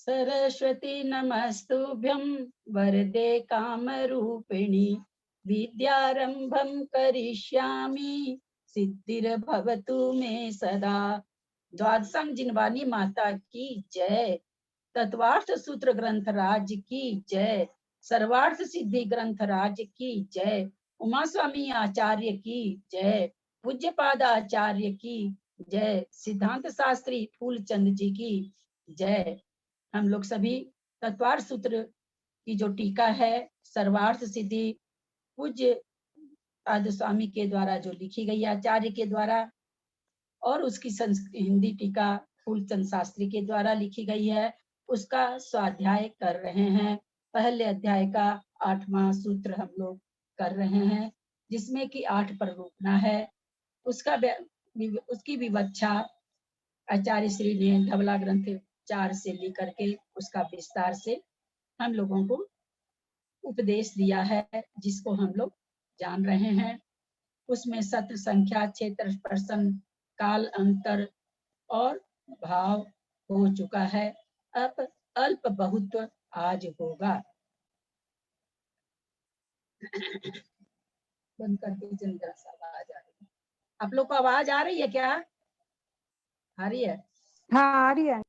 सरस्वती नमस्तुभ्यं वरदे कामरूपिणी विद्यारंभं करिष्यामि सिद्धिर्भवतु मे सदा। द्वादशं जिनवानी माता की जय। तत्वार्थ सूत्र ग्रंथ राज की जय। सर्वार्थ सिद्धि ग्रंथ राज की जय। उमा स्वामी आचार्य की जय। पूज्यपाद आचार्य की जय। सिद्धांत शास्त्री फूलचंद जी की जय। हम लोग सभी तत्वार्थ सूत्र की जो टीका है सर्वार्थ सिद्धि पूज्य पाद स्वामी के द्वारा जो लिखी गई आचार्य के द्वारा, और उसकी हिंदी टीका फूलचंद शास्त्री के द्वारा लिखी गई है, उसका स्वाध्याय कर रहे हैं। पहले अध्याय का 8वां सूत्र हम लोग कर रहे हैं, जिसमें कि 8 पर रोकना है। उसकी विवक्षा आचार्य श्री ने धवला ग्रंथ 4 से लेकर के उसका विस्तार से हम लोगों को उपदेश दिया है, जिसको हम लोग जान रहे हैं। उसमें सत्र संख्या, क्षेत्र स्पर्शन, काल अंतर और भाव हो चुका है। अब अल्प बहुत्व आज होगा। बंद कर दीजिए, जरा सा आवाज आ रही है। आप लोग को आवाज आ रही है क्या? आ रही है? हाँ, आ रही है,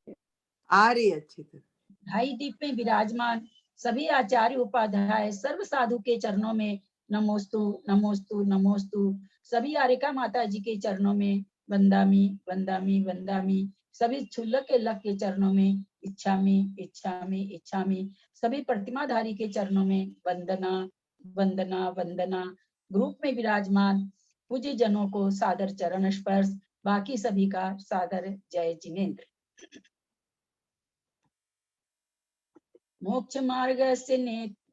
आ रही है अच्छी तरह। ढाई दीप में विराजमान सभी आचार्य उपाध्याय सर्व साधु के चरणों में नमोस्तु नमोस्तु नमोस्तु। सभी आरिका माता जी के चरणों में वंदामी वंदामी वंदामी। सभी क्षुल्लक के लक के चरणों में इच्छामी इच्छामी इच्छामी। सभी प्रतिमाधारी के चरणों में वंदना वंदना वंदना। ग्रुप में विराजमान पूज्य जनों को सादर चरण स्पर्श। बाकी सभी का सादर जय जिनेन्द्र। मोक्ष मार्गस्य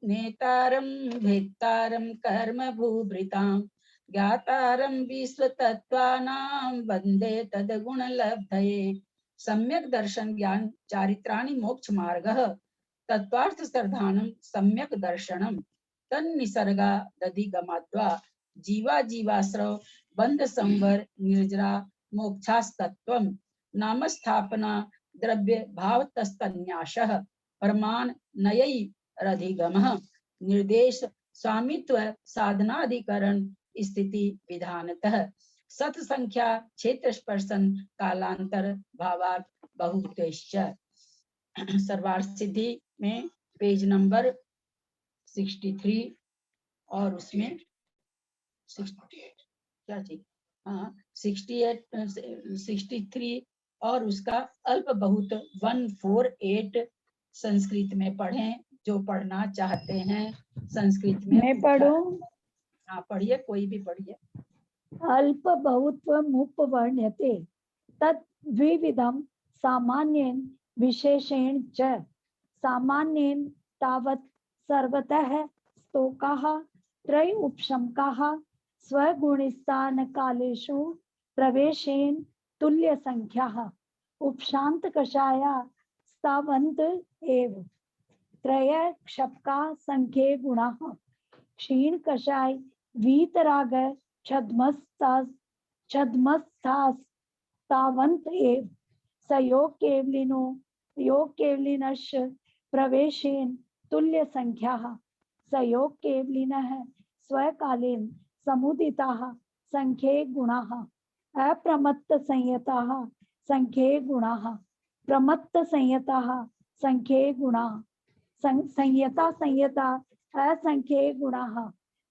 नेतारं भेत्तारं कर्म भूभृतां ज्ञातारं विश्वतत्त्वानां वन्दे तद्गुणलब्धये। सम्यक् दर्शन ज्ञान चारित्राणि मोक्ष मार्गः तत्त्वार्थ सर्धानं सम्यक् दर्शनं तन्निसर्गा दधिगमाद्वा जीवा जीवाश्रव बंध संवर निर्जरा मोक्षास्तत्त्वं नामस्थापना द्रव्य भावतस्तन्यासः प्रमाण नयई रधिगमः निर्देश स्वामित्व साधनाधिकरण स्थिति विधानतः सत संख्या क्षेत्र स्पर्शन कालांतर भावार्थ बहुतेश्च। सर्वार्थ सिद्धि में पेज नंबर 63 और उसमें 68 क्या चीज, हाँ 63 और उसका अल्प बहुत 148 संस्कृत में पढ़ें। जो पढ़ना चाहते हैं संस्कृत में। मैं पढ़ूं? हाँ पढ़िए, कोई भी पढ़िए। अल्प बहुत्वमुपवर्ण्यते तत् द्विविधं सामान्येन विशेषेण च। सामान्येन तावत् सर्वतः स्तोकाः त्रय उपशमकाः स्वगुणस्थानकालेषु प्रवेशेन तुल्य संख्याः उपशांत कषाया स्थावन्त एव। त्रय क्षपका संख्ये गुणाः क्षीण कषाय वीतराग छद्मस्थास्तावन्त एव। सयोग केवलिनश्च प्रवेशेन तुल्य संख्याः सयोग केवलिनः स्वकालेन समुदिताः संख्ये गुणाः अप्रमत्त संयताः संख्ये गुणाः प्रमत्त संयताः संख्ये गुणाः संयता असंख्ये गुणाः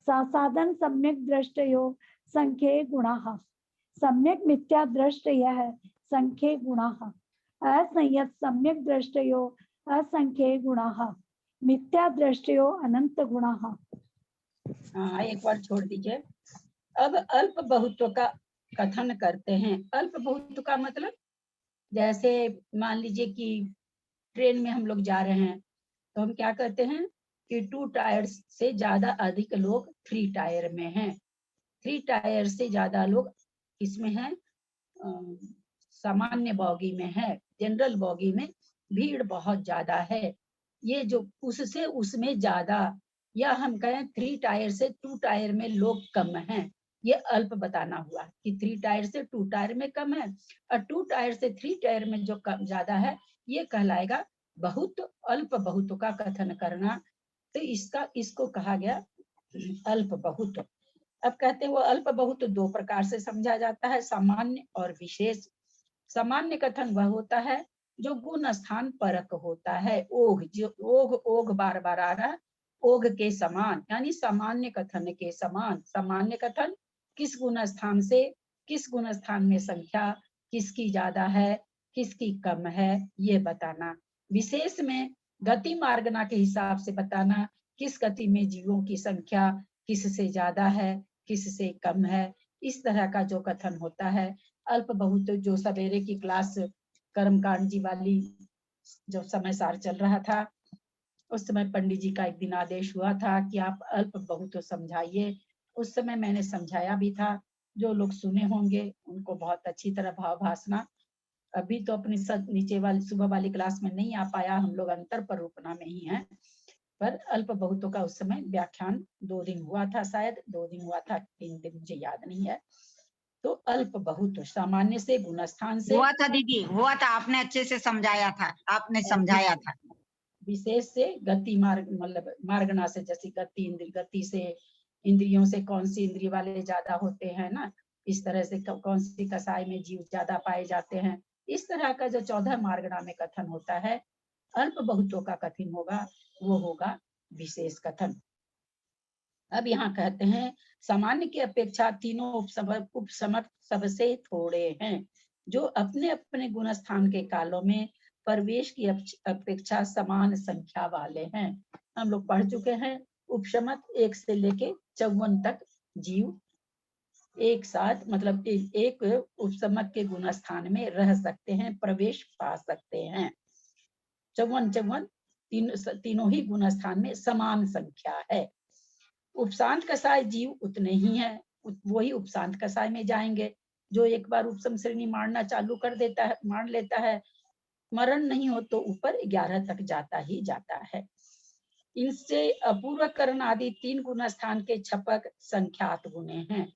सासाधन सम्यक दृष्टयो संख्ये गुणाः सम्यक मिथ्या दृष्टयः संख्ये गुणाः असंयत सम्यक दृष्टयो असंख्ये गुणाः मिथ्या दृष्टयो अनंत गुणाः। हाँ एक बार छोड़ दीजिए। अब अल्प बहुत्व का कथन करते हैं। अल्प बहुत्व का मतलब, जैसे मान लीजिए कि ट्रेन में हम लोग जा रहे हैं तो हम क्या कहते हैं कि 2 टायर से ज्यादा अधिक लोग 3 टायर में हैं। 3 टायर से ज्यादा लोग इसमें हैं सामान्य बॉगी में है, जनरल बॉगी में भीड़ बहुत ज्यादा है। ये जो उससे उसमें ज्यादा, या हम कहें 3 टायर से 2 टायर में लोग कम हैं, ये अल्प बताना हुआ कि 3 टायर से 2 टायर में कम है, और 2 टायर से 3 टायर में जो कम ज्यादा है ये कहलाएगा बहुत अल्प बहुत का कथन करना, तो इसको कहा गया अल्प बहुत। अब कहते हैं वो अल्प बहुत दो प्रकार से समझा जाता है, सामान्य और विशेष। सामान्य कथन वह होता है जो गुण स्थान परक होता है। ओघ, जो ओघ ओघ बार बार आ रहा, ओघ के समान, यानी सामान्य कथन के समान। सामान्य कथन किस गुण स्थान से, किस गुण स्थान में संख्या किसकी ज्यादा है, किसकी कम है, ये बताना। विशेष में गति मार्गना के हिसाब से बताना, किस गति में जीवों की संख्या किससे ज्यादा है, किससे कम है। इस तरह का जो कथन होता है। अल्प बहुत जो सवेरे की क्लास कर्मकांड जी वाली जो समय सार चल रहा था, उस समय पंडित जी का एक दिन आदेश हुआ था कि आप अल्प बहुत समझाइए। उस समय मैंने समझाया भी था। जो लोग सुने होंगे उनको बहुत अच्छी तरह भाव भासना। अभी तो अपनी नीचे वाली सुबह वाली क्लास में नहीं आ पाया, हम लोग अंतर पर रूपना में ही हैं। पर अल्प बहुतों का उस समय व्याख्यान 2 दिन हुआ था, शायद 2 दिन हुआ था, 3 दिन मुझे याद नहीं है। तो अल्प बहुत सामान्य से, गुणस्थान से, हुआ था दीदी, हुआ था, आपने अच्छे से समझाया था, आपने और समझाया था। विशेष से गति मार्ग, मतलब मार्गना से, जैसे गति इंद्रिय, गति से इंद्रियों से कौन सी इंद्रिय वाले ज्यादा होते हैं ना, इस तरह से कौन सी कसाई में जीव ज्यादा पाए जाते हैं। इस तरह का जो 14 मार्गना में कथन होता है, अल्प बहुतों का कथन होगा, वो होगा विशेष कथन। अब यहाँ कहते हैं सामान्य की अपेक्षा तीनों उपसमर्थ सबसे थोड़े हैं, जो अपने अपने गुण स्थान के कालों में प्रवेश की अपेक्षा समान संख्या वाले हैं। हम लोग पढ़ चुके हैं, उपशमत 1 से लेके 54 तक जीव एक साथ, मतलब एक उपसमक के गुण स्थान में रह सकते हैं, प्रवेश पा सकते हैं। 54 तीनों ही गुण स्थान में समान संख्या है। उपशांत कसाय जीव उतने ही हैं, वही उपशांत कसाय में जाएंगे। जो एक बार उपसम श्रेणी मारना चालू कर देता है, मार लेता है, मरण नहीं हो तो ऊपर 11 तक जाता ही जाता है। इनसे अपूर्व करण आदि 3 गुण स्थान के छपक संख्यात गुणे हैं।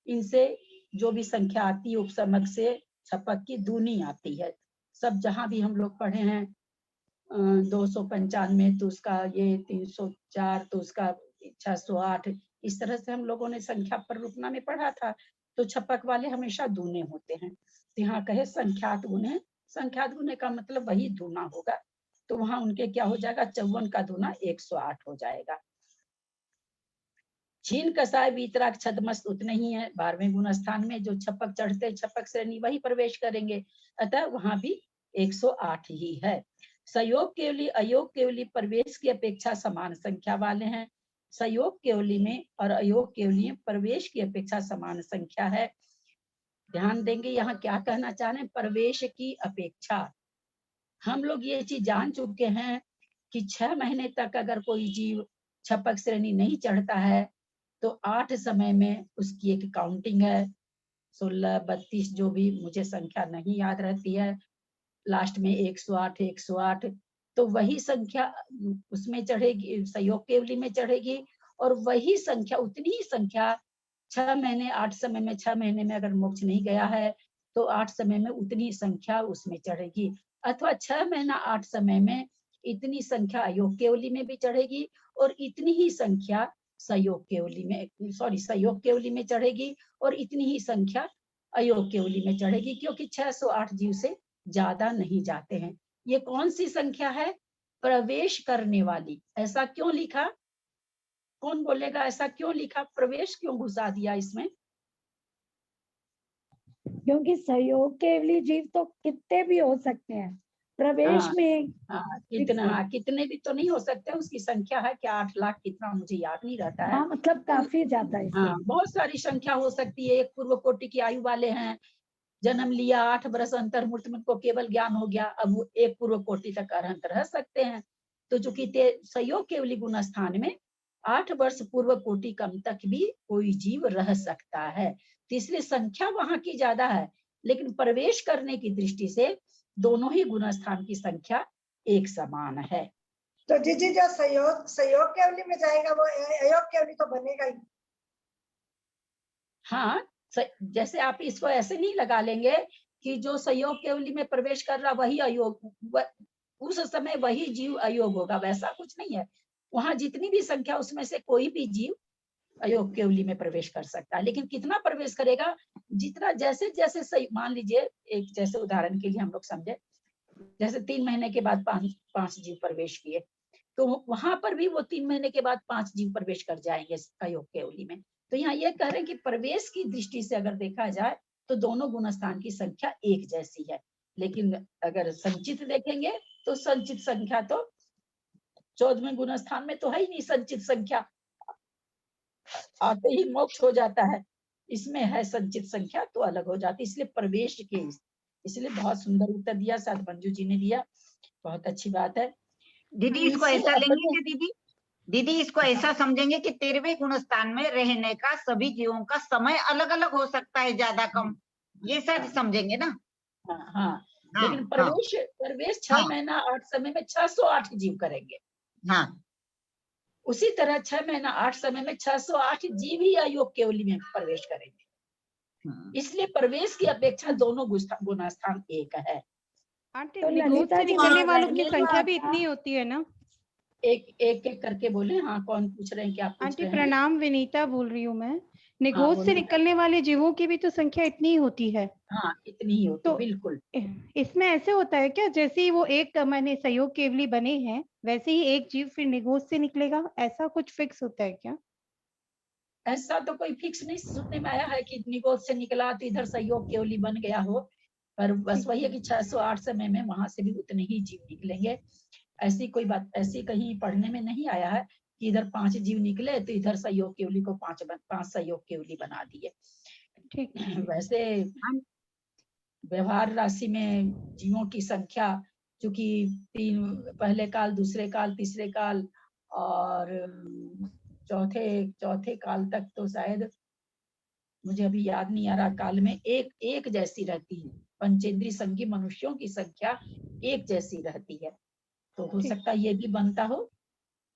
इनसे जो भी संख्या आती है उपसमक से छपक की दूनी आती है। सब जहां भी हम लोग पढ़े हैं, 295 तो उसका ये, 304 तो उसका 608, इस तरह से हम लोगों ने संख्या पर रूपना में पढ़ा था। तो छपक वाले हमेशा दूने होते हैं। तो यहाँ कहे संख्यात गुणे, संख्यात गुणे का मतलब वही दूना होगा। तो वहां उनके क्या हो जाएगा, 54 का दूना 108 हो जाएगा। छीन कसाय वीतराग छदमस्त उतने ही है 12वें गुण स्थान में। जो छपक चढ़ते छपक श्रेणी वही प्रवेश करेंगे, अतः वहां भी 108 ही है। सहयोग केवली अयोग केवली प्रवेश की अपेक्षा समान संख्या वाले हैं। सहयोग केवली में और अयोग केवली में प्रवेश की अपेक्षा समान संख्या है। ध्यान देंगे यहाँ क्या कहना चाह रहे हैं, प्रवेश की अपेक्षा। हम लोग ये चीज जान चुके हैं कि 6 महीने तक अगर कोई जीव छपक श्रेणी नहीं चढ़ता है तो 8 समय में उसकी एक काउंटिंग है, 16, 32 जो भी, मुझे संख्या नहीं याद रहती है, लास्ट में 108 108, तो वही संख्या उसमें चढ़ेगी, सहयोग केवली में चढ़ेगी। और वही संख्या, उतनी ही संख्या 6 महीने 8 समय में, 6 महीने में अगर मोक्ष नहीं गया है तो 8 समय में उतनी संख्या उसमें चढ़ेगी। अथवा 6 महीना 8 समय में इतनी संख्या अयोग केवली में भी चढ़ेगी और इतनी ही संख्या सहयोग केवली में, सहयोग केवली में चढ़ेगी और इतनी ही संख्या अयोग केवली में चढ़ेगी, क्योंकि 608 जीव से ज्यादा नहीं जाते हैं। ये कौन सी संख्या है, प्रवेश करने वाली। ऐसा क्यों लिखा, कौन बोलेगा ऐसा क्यों लिखा, प्रवेश क्यों घुसा दिया इसमें? क्योंकि सहयोग केवली जीव तो कितने भी हो सकते हैं, प्रवेश हाँ, में कितने भी तो नहीं हो सकते, उसकी संख्या है क्या 8 लाख कितना, मुझे याद नहीं रहता है। हाँ, मतलब काफी ज्यादा है। हाँ, बहुत सारी संख्या हो सकती है। एक पूर्व कोटि की आयु वाले हैं, जन्म लिया, 8 वर्ष अंतर्मूर्त में को केवल ज्ञान हो गया, अब वो एक पूर्व कोटि तक अरहंत रह सकते हैं। तो चूंकि सहयोग केवली गुण स्थान में 8 वर्ष पूर्व कोटि कम तक भी कोई जीव रह सकता है, तो इसलिए संख्या वहां की ज्यादा है, लेकिन प्रवेश करने की दृष्टि से दोनों ही गुण स्थान की संख्या एक समान है। तो जी जो सहयोग केवली में जाएगा वो अयोग केवली तो बनेगा ही। हाँ, जैसे आप इसको ऐसे नहीं लगा लेंगे कि जो सहयोग केवली में प्रवेश कर रहा वही अयोग, उस समय वही जीव अयोग होगा, वैसा कुछ नहीं है। वहां जितनी भी संख्या उसमें से कोई भी जीव अयोग केवली में प्रवेश कर सकता है, लेकिन कितना प्रवेश करेगा, जितना जैसे जैसे सही। मान लीजिए एक जैसे उदाहरण के लिए हम लोग समझे, जैसे 3 महीने के बाद पांच जीव प्रवेश किए, तो वहां पर भी वो 3 महीने के बाद 5 जीव प्रवेश कर जाएंगे अयोग केवली में। तो यहाँ ये कह रहे हैं कि प्रवेश की दृष्टि से अगर देखा जाए तो दोनों गुणस्थान की संख्या एक जैसी है, लेकिन अगर संचित देखेंगे तो संचित संख्या तो 14वें गुणस्थान में तो है ही नहीं संचित संख्या, आते ही मोक्ष हो जाता है। इसमें है संचित संख्या तो अलग हो जाती है, इसलिए प्रवेश के, इसलिए बहुत सुंदर उत्तर दिया साथ मंजू जी ने दिया, बहुत अच्छी बात है। दीदी इसको इसी ऐसा लेंगे अपने- क्या दीदी? दीदी इसको ऐसा समझेंगे कि 13वें गुणस्थान में रहने का सभी जीवों का समय अलग अलग हो सकता है, ज्यादा कम, ये शायद समझेंगे ना? हाँ हाँ, हाँ, लेकिन प्रवेश 6 हाँ। महीना 8 समय में 608 जीव करेंगे। हाँ, उसी तरह 6 महीना 8 समय में 608 जीव ही अयोग केवली में प्रवेश करेंगे। इसलिए प्रवेश की अपेक्षा दोनों गुणस्थान एक है। आंटी तो निगोद ललिता से जी निकलने ये वालों की रहने संख्या का भी था। इतनी होती है ना? एक करके बोले। हाँ, कौन पूछ रहे हैं, क्या पूछ आंटी रहे हैं? प्रणाम, विनीता बोल रही हूँ मैं। हाँ, निगोद से बोलिए। निकलने वाले जीवों की भी तो संख्या इतनी ही होती है। हाँ, इतनी ही होती, तो बिल्कुल। इसमें ऐसे होता है क्या, जैसे ही वो एक मैंने सहयोग केवली बने हैं वैसे ही एक जीव फिर निगोद से निकलेगा, ऐसा कुछ फिक्स होता है क्या? ऐसा तो कोई फिक्स नहीं सुनने में आया है कि निगोद से निकला तो इधर सहयोग केवली बन गया हो, पर बस ठीक वही है है। कि 608 समय में वहां से भी उतने ही जीव निकलेंगे। ऐसी कोई बात, ऐसी कहीं पढ़ने में नहीं आया है कि इधर 5 जीव निकले तो इधर सहयोग केवली को 5 सहयोग केवली बना दिए। ठीक है। वैसे व्यवहार राशि में जीवों की संख्या, चूंकि 3 पहले काल, दूसरे काल, तीसरे काल और चौथे चौथे काल तक तो शायद मुझे अभी याद नहीं आ रहा, काल में एक एक जैसी रहती है। पंचेंद्रीय संगी मनुष्यों की संख्या एक जैसी रहती है, तो हो ठीक। सकता है ये भी बनता हो।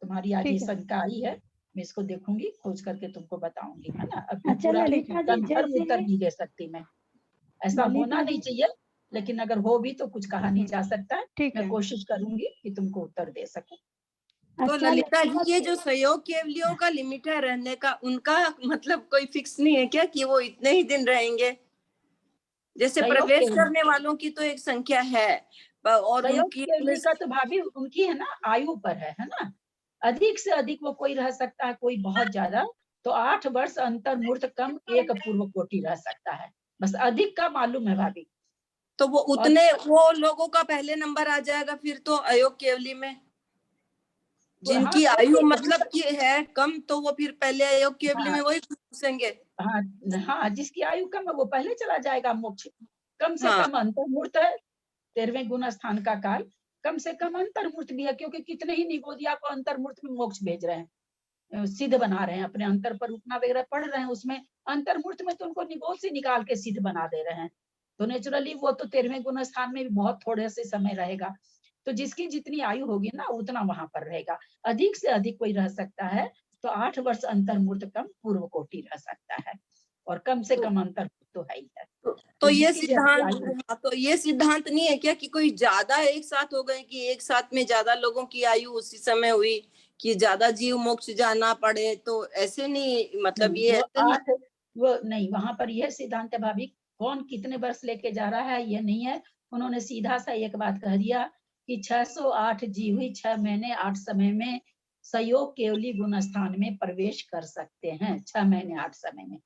तुम्हारी आज ये ठीक है। शंका आई है, मैं इसको देखूंगी, खोज करके तुमको बताऊंगी, है ना। अभी अच्छा पूरा ललिता जी, कंफर्म उत्तर जैसे नहीं दे सकती मैं, ऐसा होना ललिता नहीं जी, चाहिए, लेकिन अगर हो भी तो कुछ कहा नहीं जा सकता है। ठीक मैं है। कोशिश करूंगी कि तुमको उत्तर दे सकूं। तो अच्छा ललिता जी, ललिता ये जी, जो सहयोग केवलियों का लिमिट है रहने का, उनका मतलब कोई फिक्स नहीं है क्या कि वो इतने ही दिन रहेंगे? जैसे सहयोग प्रवेश केवली करने वालों की तो एक संख्या है और सहयोग उनकी केवली का तो भाभी उनकी है ना, आयु पर है ना। अधिक से अधिक वो कोई रह सकता है, कोई बहुत ज्यादा, तो 8 वर्ष अंतर मूर्त कम एक पूर्व कोटि रह सकता है, बस अधिक का मालूम है भाभी। तो वो और उतने वो लोगों का पहले नंबर आ जाएगा फिर तो अयोग केवली में, हाँ, जिनकी कोई आयु भी जहाँ मतलब पर, कि है कम, तो वो फिर पहले अयोग केवली हाँ में वही घुसेंगे। हाँ हाँ, जिसकी आयु कम है वो पहले चला जाएगा मोक्ष। कम से हाँ, कम अंतर्मूर्त है, 13वें गुण स्थान का काल, कम से कम अंतर्मूर्त भी है, क्योंकि कितने ही निगोदिया को अंतर्मूर्त में मोक्ष भेज रहे हैं, सिद्ध बना रहे हैं, अपने अंतर पर उपना वगैरह पढ़ रहे हैं, उसमें अंतर्मूर्त में तो उनको निगोद से निकाल के सिद्ध बना दे रहे हैं। तो नेचुरली वो तो 13वें गुण स्थान में भी बहुत थोड़े से समय रहेगा, तो जिसकी जितनी आयु होगी ना उतना वहां पर रहेगा। अधिक से अधिक कोई रह सकता है तो 8 वर्ष अंतर्मूर्त कम पूर्व कोटि रह सकता है, और कम से कम अंतर तो है ही है। तो ये जिसकी जैसी सिद्धांत, आयु, हाँ, तो ये सिद्धांत नहीं है क्या कि कोई ज्यादा एक साथ हो गए, कि एक साथ में ज्यादा लोगों की आयु उसी समय हुई कि ज्यादा जीव मोक्ष जाना पड़े, तो ऐसे नहीं, मतलब नहीं ये वो ऐसे नहीं। 8, वो नहीं, वहां पर यह सिद्धांत है भाभी, कौन कितने वर्ष लेके जा रहा है ये नहीं है। उन्होंने सीधा सा एक बात कह दिया कि 608 जीव ही 6 महीने 8 समय में सहयोग केवली गुण स्थान में प्रवेश कर सकते हैं, 6 महीने 8 समय में।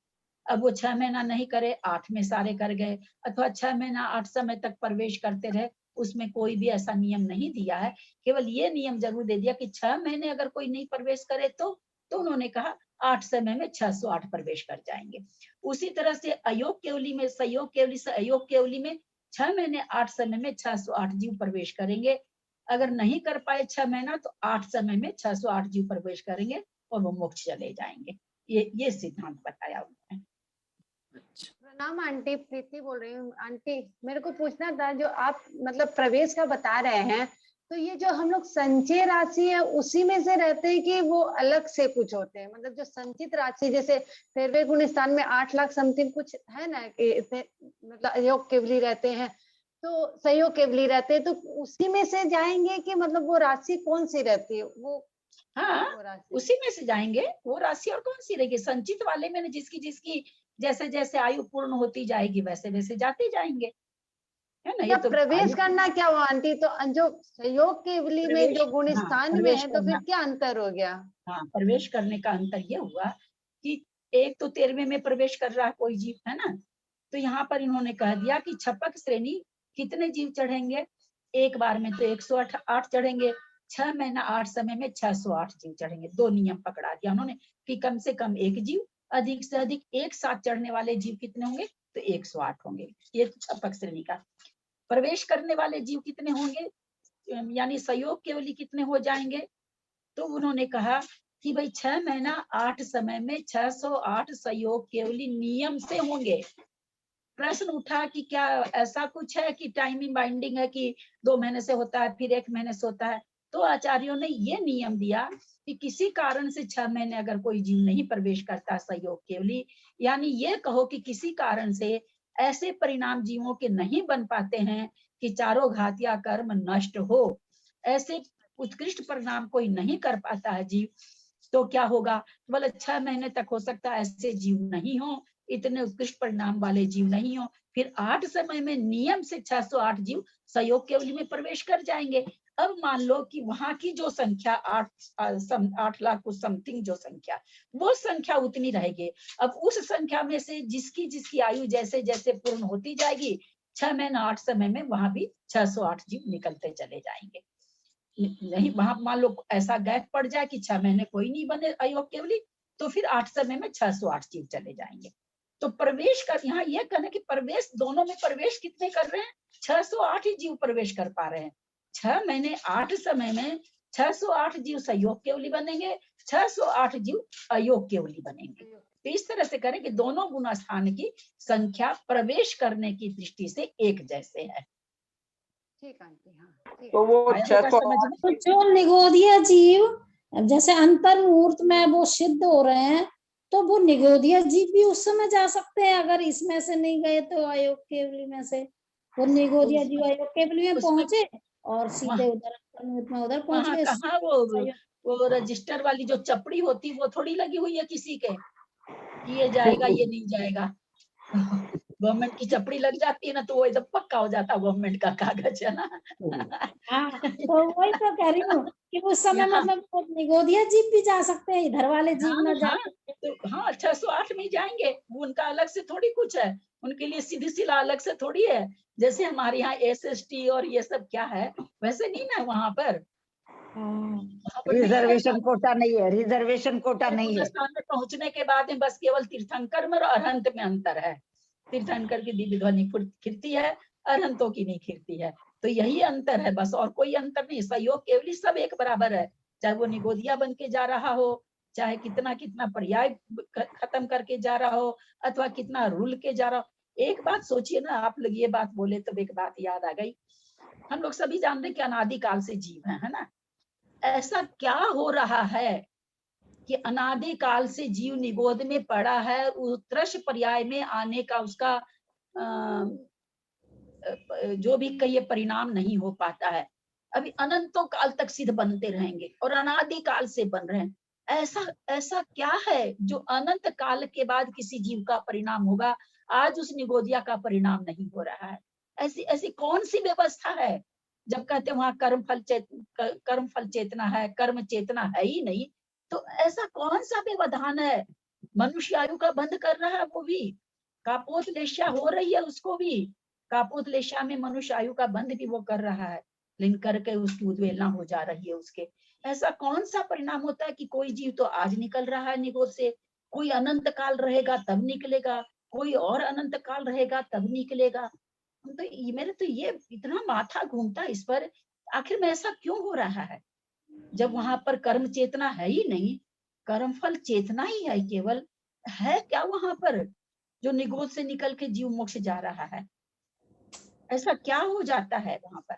अब वो 6 महीना नहीं करे, 8 में सारे कर गए, अथवा 6 महीना 8 समय तक प्रवेश करते रहे, उसमें कोई भी ऐसा नियम नहीं दिया है। केवल ये नियम जरूर दे दिया कि 6 महीने अगर कोई नहीं प्रवेश करे तो उन्होंने कहा 8 समय में 608 प्रवेश कर जाएंगे। उसी तरह से अयोग केवली में, सहयोग केवली से अयोग केवली में 6 महीने 8 समय में 608 जीव प्रवेश करेंगे। अगर नहीं कर पाए 6 महीना तो 8 समय में 608 जीव प्रवेश करेंगे और वो मोक्ष चले जाएंगे। ये सिद्धांत बताया उन्होंने। प्रणाम आंटी, प्रीति बोल रही हूँ। आंटी मेरे को पूछना था, जो आप मतलब प्रवेश का बता रहे हैं, तो ये जो हम लोग संचय राशि है उसी में से रहते हैं कि वो अलग से कुछ होते हैं? मतलब जो संचित राशि, जैसे 13वें गुण स्थान में 8 लाख समथिंग कुछ है ना कि इतने मतलब योग केवली रहते हैं, तो सहयोग केवली रहते हैं, तो उसी में से जाएंगे कि मतलब वो राशि कौन सी रहती है वो हाँ, राशि? उसी में से जाएंगे। वो राशि और कौन सी रहेगी? संचित वाले में जिसकी जिसकी जैसे जैसे आयु पूर्ण होती जाएगी वैसे वैसे जाते जाएंगे, है ना? ये क्या तो प्रवेश आयु करना क्या हुआ आंटी? तो जो सहयोग केवली में प्रवेश, जो गुण हाँ, स्थान में प्रवेश है, तो फिर करना। क्या अंतर हो गया? हाँ, प्रवेश करने का अंतर ये हुआ कि एक तो 13वें में प्रवेश कर रहा है कोई जीव, है ना? तो यहाँ पर इन्होंने कह दिया कि छपक श्रेणी कितने जीव चढ़ेंगे? एक बार में तो 108 चढ़ेंगे, 6 महीना 8 समय में 608 जीव चढ़ेंगे। दो नियम पकड़ा दिया उन्होंने कि कम से कम एक जीव, अधिक से अधिक एक साथ चढ़ने वाले जीव कितने होंगे? तो 108 होंगे। ये छपक श्रेणी का। प्रवेश करने वाले जीव कितने होंगे? यानी सहयोग केवली कितने हो जाएंगे? तो उन्होंने कहा कि भाई 6 महीना 8 समय में 608 सहयोग केवली नियम से होंगे। प्रश्न उठा कि क्या ऐसा कुछ है कि टाइमिंग बाइंडिंग है कि 2 महीने से होता है फिर 1 महीने से होता है? तो आचार्यों ने ये नियम दिया कि किसी कारण से 6 महीने अगर कोई जीव नहीं प्रवेश करता सहयोग केवली, यानी ये कहो कि किसी कारण से ऐसे परिणाम जीवों के नहीं बन पाते हैं कि चारों घातिया कर्म नष्ट हो, ऐसे उत्कृष्ट परिणाम कोई नहीं कर पाता है जीव, तो क्या होगा? बोले 6 महीने तक हो सकता है ऐसे जीव नहीं हो, इतने उत्कृष्ट परिणाम वाले जीव नहीं हो, फिर 8 समय में नियम से 608 जीव सहयोग केवली में प्रवेश कर जाएंगे। अब मान लो कि वहां की जो संख्या 8 लाख कुछ समथिंग जो संख्या, वो संख्या उतनी रहेगी। अब उस संख्या में से जिसकी जिसकी आयु जैसे जैसे पूर्ण होती जाएगी, 6 महीना 8 समय में वहां भी 608 जीव निकलते चले जाएंगे। नहीं वहां मान लो ऐसा गैप पड़ जाए कि 6 महीने कोई नहीं बने अयोग केवली, तो फिर 8 समय में 608 जीव चले जाएंगे। तो प्रवेश कर, यहाँ यह कहना कि प्रवेश दोनों में प्रवेश कितने कर रहे हैं? 608 ही जीव प्रवेश कर पा रहे हैं। 6 महीने 8 समय में 608 जीव सहयोग केवली बनेंगे, 608 जीव अयोग केवली बनेंगे। तो इस तरह से करें कि दोनों गुण स्थान की संख्या प्रवेश करने की दृष्टि से एक जैसे है। ठीक आंटी, हाँ ठीक तो वो आया होगा 608 समझ में? तो जो निगोदिया जीव जैसे अंतर मुहूर्त में वो सिद्ध हो रहे हैं, तो वो निगोदिया जीव भी उस समय जा सकते हैं अगर इसमें से नहीं गए तो अयोग केवली में से। वो निगोदिया जीव अयोग केवली में उसमें पहुंचे और सीधे उधर अंतर मुहूर्त में उधर पहुंच वहाँ गए। कहाँ वो रजिस्टर वाली जो चपड़ी होती वो थोड़ी लगी हुई है किसी के कि ये जाएगा ये नहीं जाएगा। गवर्नमेंट की चपड़ी लग जाती है ना तो वो एकदम पक्का हो जाता है गवर्नमेंट का कागज, है ना? हाँ, तो वही तो कह रही हूँ कि उस समय यहाँ मतलब वो निगोदिया जीव भी जा सकते हैं, इधर वाले जीव हाँ न जा। हाँ तो हाँ 608 में जाएंगे, वो उनका अलग से थोड़ी कुछ है, उनके लिए सीधी सिला अलग से थोड़ी है। जैसे हमारे यहाँ SST और ये सब क्या है वैसे नहीं ना वहाँ पर। वहाँ पर नहीं है ऐसा। रिजर्वेशन कोटा नहीं है, रिजर्वेशन कोटा तो नहीं है। स्थान में पहुंचने के बाद में बस केवल तीर्थंकर में और अरहंत में अंतर है। तीर्थंकर की दिव्य ध्वनि खिरती है, अरहंतों की नहीं खिरती है। तो यही अंतर है बस, और कोई अंतर नहीं। सहयोग केवली सब एक बराबर है, चाहे वो निगोदिया बन के जा रहा हो, चाहे कितना कितना पर्याय खत्म करके जा रहा हो, अथवा कितना रुल के जा रहा हो। एक बात सोचिए ना, आप लोग ये बात बोले तो एक बात याद आ गई। हम लोग सभी जानते हैं कि अनादिकाल से जीव है ना? ऐसा क्या हो रहा है कि अनादि काल से जीव निगोद में पड़ा है, उत्कृष्ट पर्याय में आने का उसका जो भी कहिए परिणाम नहीं हो पाता है। अभी अनंतों काल तक सिद्ध बनते रहेंगे और अनादि काल से बन रहे हैं। ऐसा ऐसा क्या है जो अनंत काल के बाद किसी जीव का परिणाम होगा, आज उस निगोदिया का परिणाम नहीं हो रहा है? ऐसी ऐसी कौन सी व्यवस्था है? जब कहते हैं वहां कर्म फल चेतना है, कर्म चेतना है ही नहीं, तो ऐसा कौन सा व्यवधान है? मनुष्य आयु का बंद कर रहा है वो भी, कापोत लेशा हो रही है उसको भी, कापोत लेशा में मनुष्य आयु का बंद भी वो कर रहा है, लेकिन करके उसकी उद्वेलना हो जा रही है उसके। ऐसा कौन सा परिणाम होता है कि कोई जीव तो आज निकल रहा है निगोद से, कोई अनंत काल रहेगा तब निकलेगा, कोई और अनंत काल रहेगा तब निकलेगा। तो मेरे तो ये इतना माथा घूमता है इस पर, आखिर में ऐसा क्यों हो रहा है जब वहां पर कर्म चेतना है ही नहीं, कर्म फल चेतना ही है केवल। है क्या वहां पर जो निगोद से निकल के जीव मोक्ष जा रहा है? ऐसा क्या हो जाता है वहां पर?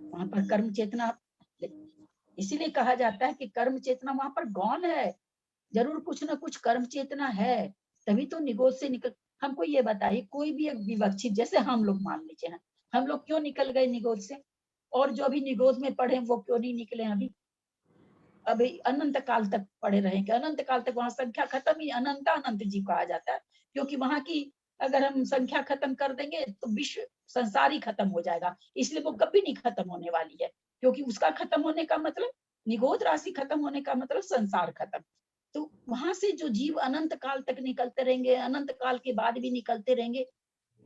वहां पर कर्म चेतना, इसीलिए कहा जाता है कि कर्म चेतना वहां पर गौण है, जरूर कुछ ना कुछ कर्म चेतना है, तभी तो निगोद से निकल। हमको ये बताइए, कोई भी एक विवक्षित, जैसे हम लोग मान लीजिए हैं, हम लोग क्यों निकल गए निगोद से? और जो अभी निगोद में पढ़े वो क्यों नहीं निकले? अभी अनंत काल तक पड़े रहेंगे, अनंत काल तक वहां संख्या खत्म ही अनंत अनंत जीव कहा जाता है, क्योंकि वहां की अगर हम संख्या खत्म कर देंगे तो विश्व संसार ही खत्म हो जाएगा, इसलिए वो कभी नहीं खत्म होने वाली है, क्योंकि उसका खत्म होने का मतलब, निगोद राशि खत्म होने का मतलब संसार खत्म। तो वहां से जो जीव अनंत काल तक निकलते रहेंगे, अनंत काल के बाद भी निकलते रहेंगे,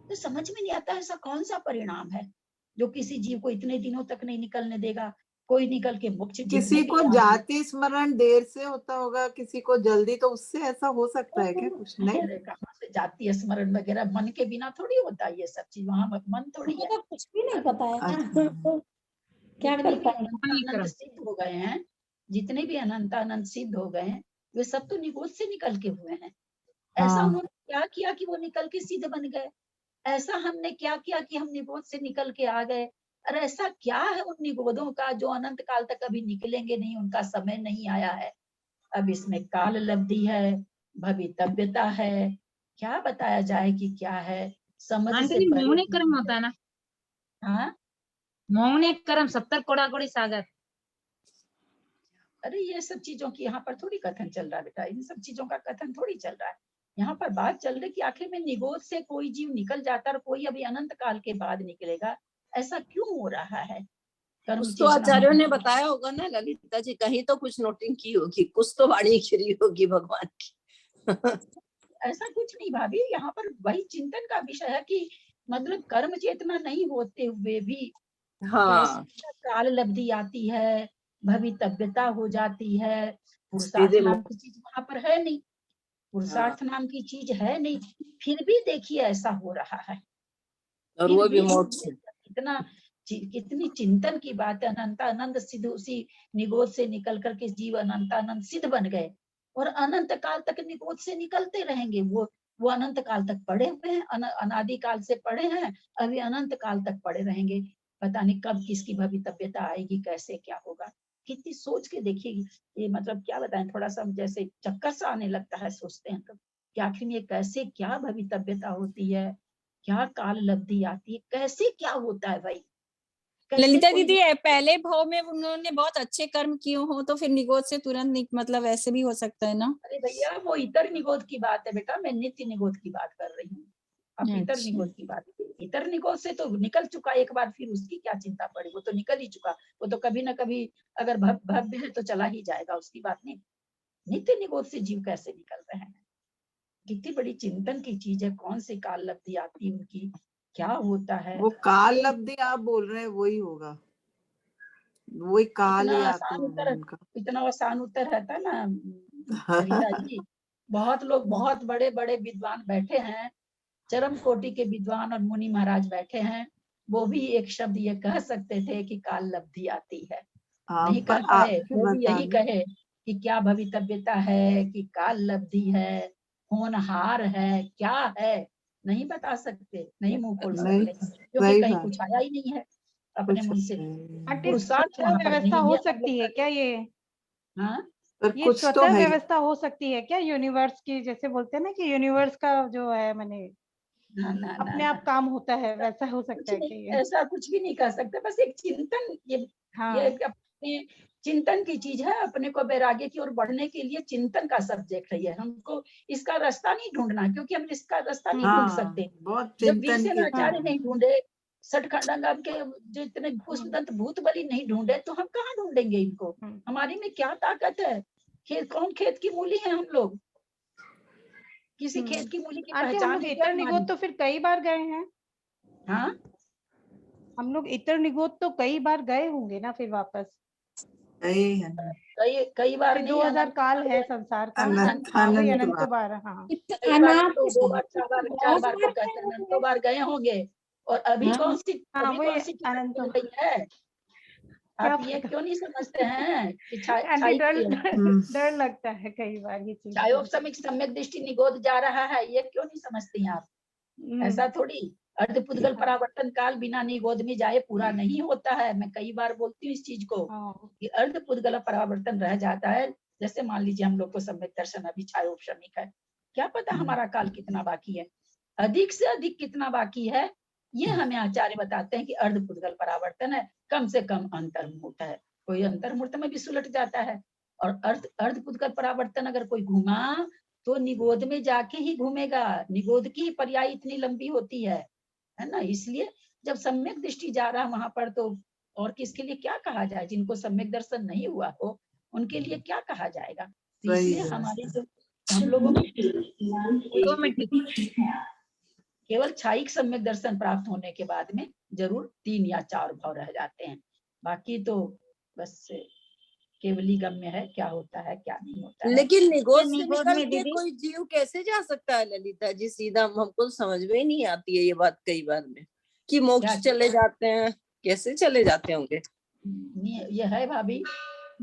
तो समझ में नहीं आता ऐसा कौन सा परिणाम है जो किसी जीव को इतने दिनों तक नहीं निकलने देगा। कोई निकल के मोक्ष, किसी को जाति स्मरण देर से होता होगा, किसी को जल्दी, तो उससे ऐसा हो सकता है क्या? कुछ नहीं, अरे कहाँ से जातीय स्मरण वगैरह, मन के बिना थोड़ी होता है ये सब चीज, वहां मन थोड़ी है। तो कुछ भी नहीं पता है ना, अच्छा। तो क्या जितने कर भी पाएंगे? अनंत सिद्ध हो गए हैं, जितने भी अनंत सिद्ध हो गए हैं, वे सब तो निगोद से निकल के हुए हैं। ऐसा हाँ। उन्होंने क्या किया कि वो निकल के सिद्ध बन गए? ऐसा हमने क्या किया कि हम निगोद से निकल के आ गए? अरे ऐसा क्या है उन निगोदों का जो अनंत काल तक कभी निकलेंगे नहीं, उनका समय नहीं आया है? अब इसमें काल लब्धि है, भवितव्यता है, क्या बताया जाए कि क्या है, समझ आंटी से जी, परे मौन एक चीज कर्म है। होता है ना, हाँ, मौन एक कर्म 70 कोड़ा कोड़ी सागर। अरे ये सब चीजों की यहाँ पर थोड़ी कथन चल रहा है बेटा, इन सब चीजों का कथन थोड़ी चल रहा है। यहाँ पर बात चल रही कि आखिर में निगोद से कोई जीव निकल जाता है और कोई अभी अनंत काल के बाद निकलेगा, ऐसा क्यों हो रहा है? कर्म कुछ तो चेतना आचार्यों ने होना। बताया होगा ना ललिता जी, कहीं तो कुछ नोटिंग की होगी, कुछ तो वाणी खिरी होगी भगवान की। ऐसा कुछ नहीं भाभी, यहाँ पर वही चिंतन का विषय है कि मतलब कर्म चेतना नहीं होते हुए भी हाँ, कैसे काल लब्धि आती है, भवितव्यता हो जाती है। पुरुषार्थ सीधे नाम की चीज वहां पर है नहीं, पुरुषार्थ नाम की चीज है नहीं, फिर भी देखिए ऐसा हो रहा है। और फिर वो भी भी मोक्ष। कितना कितनी चिंतन की बात है। अनंत अनंत सिद्ध उसी निगोद से निकल करके जीव अनंत अनंत सिद्ध बन गए और अनंत काल तक निगोद से निकलते रहेंगे। वो अनंत काल तक पड़े हुए हैं, अनादि काल से पड़े हैं, अभी अनंत काल तक पड़े रहेंगे। पता नहीं कब किसकी भवितव्यता आएगी, कैसे क्या होगा। कितनी सोच के देखिए, ये मतलब क्या बताएं, थोड़ा सा जैसे चक्कर सा आने लगता है, सोचते हैं तो कि आखिर में ये कैसे क्या भवितव्यता होती है, क्या काल लब्धि आती है, कैसे क्या होता है भाई? कैसे ललिता कोई, दीदी, पहले भाव में उन्होंने बहुत अच्छे कर्म किए हो तो फिर निगोद से तुरंत मतलब ऐसे भी हो सकता है ना? अरे भैया वो इतर निगोद की बात है बेटा, मैं नित्य निगोद की बात कर रही हूँ। आप इतर अच्छा। निगोद की बात, इतर निगोद से तो निकल चुका एक बार, फिर उसकी क्या चिंता पड़ी, वो तो निकल ही चुका। वो तो कभी ना कभी अगर भव्य है तो चला ही जाएगा, उसकी बात नहीं। नित्य निगोद से जीव कैसे निकल रहे हैं? कितनी बड़ी चिंतन की चीज है, कौन सी काल लब्धि आती है उनकी, क्या होता है। वो काल लब्धि आप बोल रहे हैं वही होगा, वही काल इतना ही आते आसान होंगे उत्तर, उनका। इतना आसान उत्तर रहता है ना रीता जी। बहुत लोग, बहुत बड़े बड़े विद्वान बैठे हैं, चरम कोटि के विद्वान और मुनि महाराज बैठे हैं, वो भी एक शब्द ये कह सकते थे कि काल लब्धि आती है। हाँ, नहीं पर कह पाए, आपके वो भी यही बताने, कहे कि क्या भवितव्यता है, कि काल लब्धि है, होनहार है, क्या है, नहीं बता सकते, नहीं मुंह खोल नहीं, सकते, क्योंकि सही कहीं बात, कुछ आया ही नहीं है अपने कुछ मुंह से। नहीं। आंटी पुरुषार्थ स्वतः वहां पर व्यवस्था नहीं हो है, हम लोग सकती है क्या ये? हाँ, पर ये कुछ तो स्वतः है। व्यवस्था हो सकती है क्या यूनिवर्स की? जैसे बोलते हैं ना कि यूनिवर्स का जो है मैंने ना ना ना अपने ना, आप काम होता है, वैसा हो कुछ सकता है नहीं, क्या ये? ऐसा कुछ भी नहीं कर सकते। बस एक चिंतन, ये हाँ। अपने चिंतन की चीज है। अपने को वैराग्य की ओर बढ़ने के लिए चिंतन का सब्जेक्ट है ये। हमको इसका रास्ता नहीं ढूंढना, क्योंकि हम इसका रास्ता नहीं ढूंढ हाँ, सकते। बहुत जब चिंतन वीरसेन की आचार्य नहीं ढूंढे, सठखंड के जो इतने हम्म, पुष्पदंत भूत बलि नहीं ढूंढे, तो हम कहाँ ढूंढेंगे इनको? हम्म, हमारी में क्या ताकत है? कौन खेत की मूली है हम लोग? किसी खेत की मूली की आंटी हम पहचान लोग है क्या इतर हमारी? निगोद तो फिर कई बार गए हैं। हाँ, हम लोग इतर निगोद तो कई बार गए होंगे ना फिर वापस? सही है। कई कई बार ये नहीं, 2000 अनंत काल बार है गए। संसार का। अनंत हाँ वही अनंत अनंत बार। बार, हाँ। कई बार अनाथ तो के 2 बार साथ 4 बार 4 बहुत बार को बार कहते गए हैं, अनंतों होंगे। बार गए होंगे। और अभी हाँ, हाँ वही कौन सी टिकट अनंत मिल गई है? क्या आप ये पता। क्यों नहीं समझते हैं कि आंटी छाई डर हम्म, डर लगता है कई बार ये चीज से। छायोपसमिक सम्यक दृष्टि निगोद जा रहा है, ये क्यों नहीं समझती हैं आप? हम्म, ऐसा थोड़ी अर्धपुद्गल हाँ, परावर्तन काल बिना निगोद में जाए पूरा नहीं होता है। मैं कई बार बोलती हूँ इस चीज को हाँ, कि अर्धपुद्गल परावर्तन रह जाता है। जैसे मान लीजिए हम लोग को सम्यक दर्शन अभी छायोपशमिक है, क्या पता हमारा काल कितना बाकी है, अधिक से अधिक कितना बाकी है ये हमें आचार्य बताते हैं कि अर्धपुद्गल परावर्तन है, कम से कम अंतर्मुहूर्त है। कोई अंतर्मुहूर्त में भी सुलट जाता है, और अर्धपुद्गल परावर्तन अगर कोई घुमा तो निगोद में जाके ही घूमेगा। निगोद की पर्याय इतनी लंबी होती है ना। इसलिए जब सम्यक दृष्टि जा रहा वहां पर, तो और किसके लिए क्या कहा जाए? जिनको सम्यक दर्शन नहीं हुआ हो उनके लिए क्या कहा जाएगा? तो इसलिए हमारे जो हम लोगों केवल छायिक सम्यक दर्शन प्राप्त होने के बाद में जरूर 3 या 4 भाव रह जाते हैं, बाकी तो बस केवली गम्य है क्या होता है क्या नहीं होता है। लेकिन निगोद से निगोद निकल में के दीदी कोई जीव कैसे जा सकता है ललिता जी? सीधा हमको समझ में ही नहीं आती है ये बात कई बार में, कि मोक्ष चले जाते हैं, कैसे चले जाते होंगे? ये है भाभी,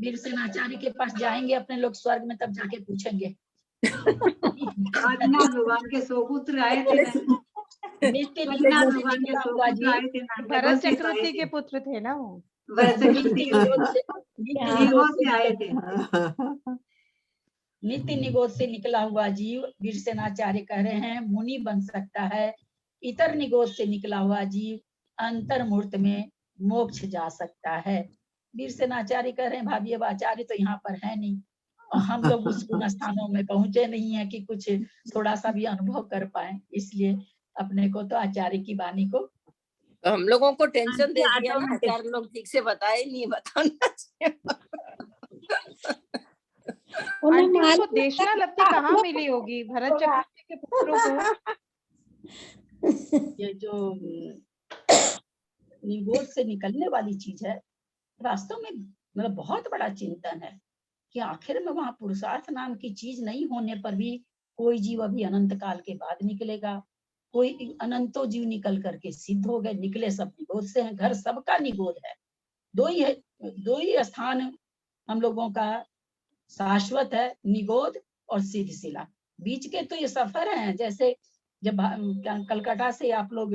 वीरसेनाचार्य के पास जाएंगे अपने लोग स्वर्ग में, तब जाके पूछेंगे। आदिनाथ भगवान के सुपुत्र आए थे ना, आदिनाथ भगवान के सुपुत्र आए थे ना, भरत चक्रवर्ती के पुत्र थे ना वो। भरत चक्रवर्ती निगोद से आए थे। नित्य निगोद से निकला हुआ जीव, वीरसेनाचार्य कह रहे हैं, मुनि बन सकता है। इतर निगोद से निकला हुआ जीव अंतर्मूर्त में मोक्ष जा सकता है। वीरसेनाचार्य कह रहे हैं भाभी अब आचार्य तो यहाँ पर है नहीं, और हम लोग उस गुण स्थानों में पहुंचे नहीं है कि कुछ थोड़ा सा भी अनुभव कर पाए, इसलिए अपने को तो आचार्य की वाणी को हम लोगों को टेंशन दे दिया ना, 4 लोग ठीक से बताए नहीं, बताना चाहिए। आंटी उनको देशना लत्ती कहाँ मिली होगी भरत चक्रवर्ती के पुत्रों को? ये जो निगोद से निकलने वाली चीज है, वास्तव में मतलब बहुत बड़ा चिंतन है कि आखिर में वहां पुरुषार्थ नाम की चीज नहीं होने पर भी कोई जीव अभी अनंत काल के बाद निकलेगा, कोई अनंतो जीव निकल करके सिद्ध हो गए, निकले सब निगोद से हैं, घर सबका निगोद है। दो ही स्थान हम लोगों का शाश्वत है, निगोद और सिद्धशिला। बीच के तो ये सफर हैं, जैसे जब कलकत्ता से आप लोग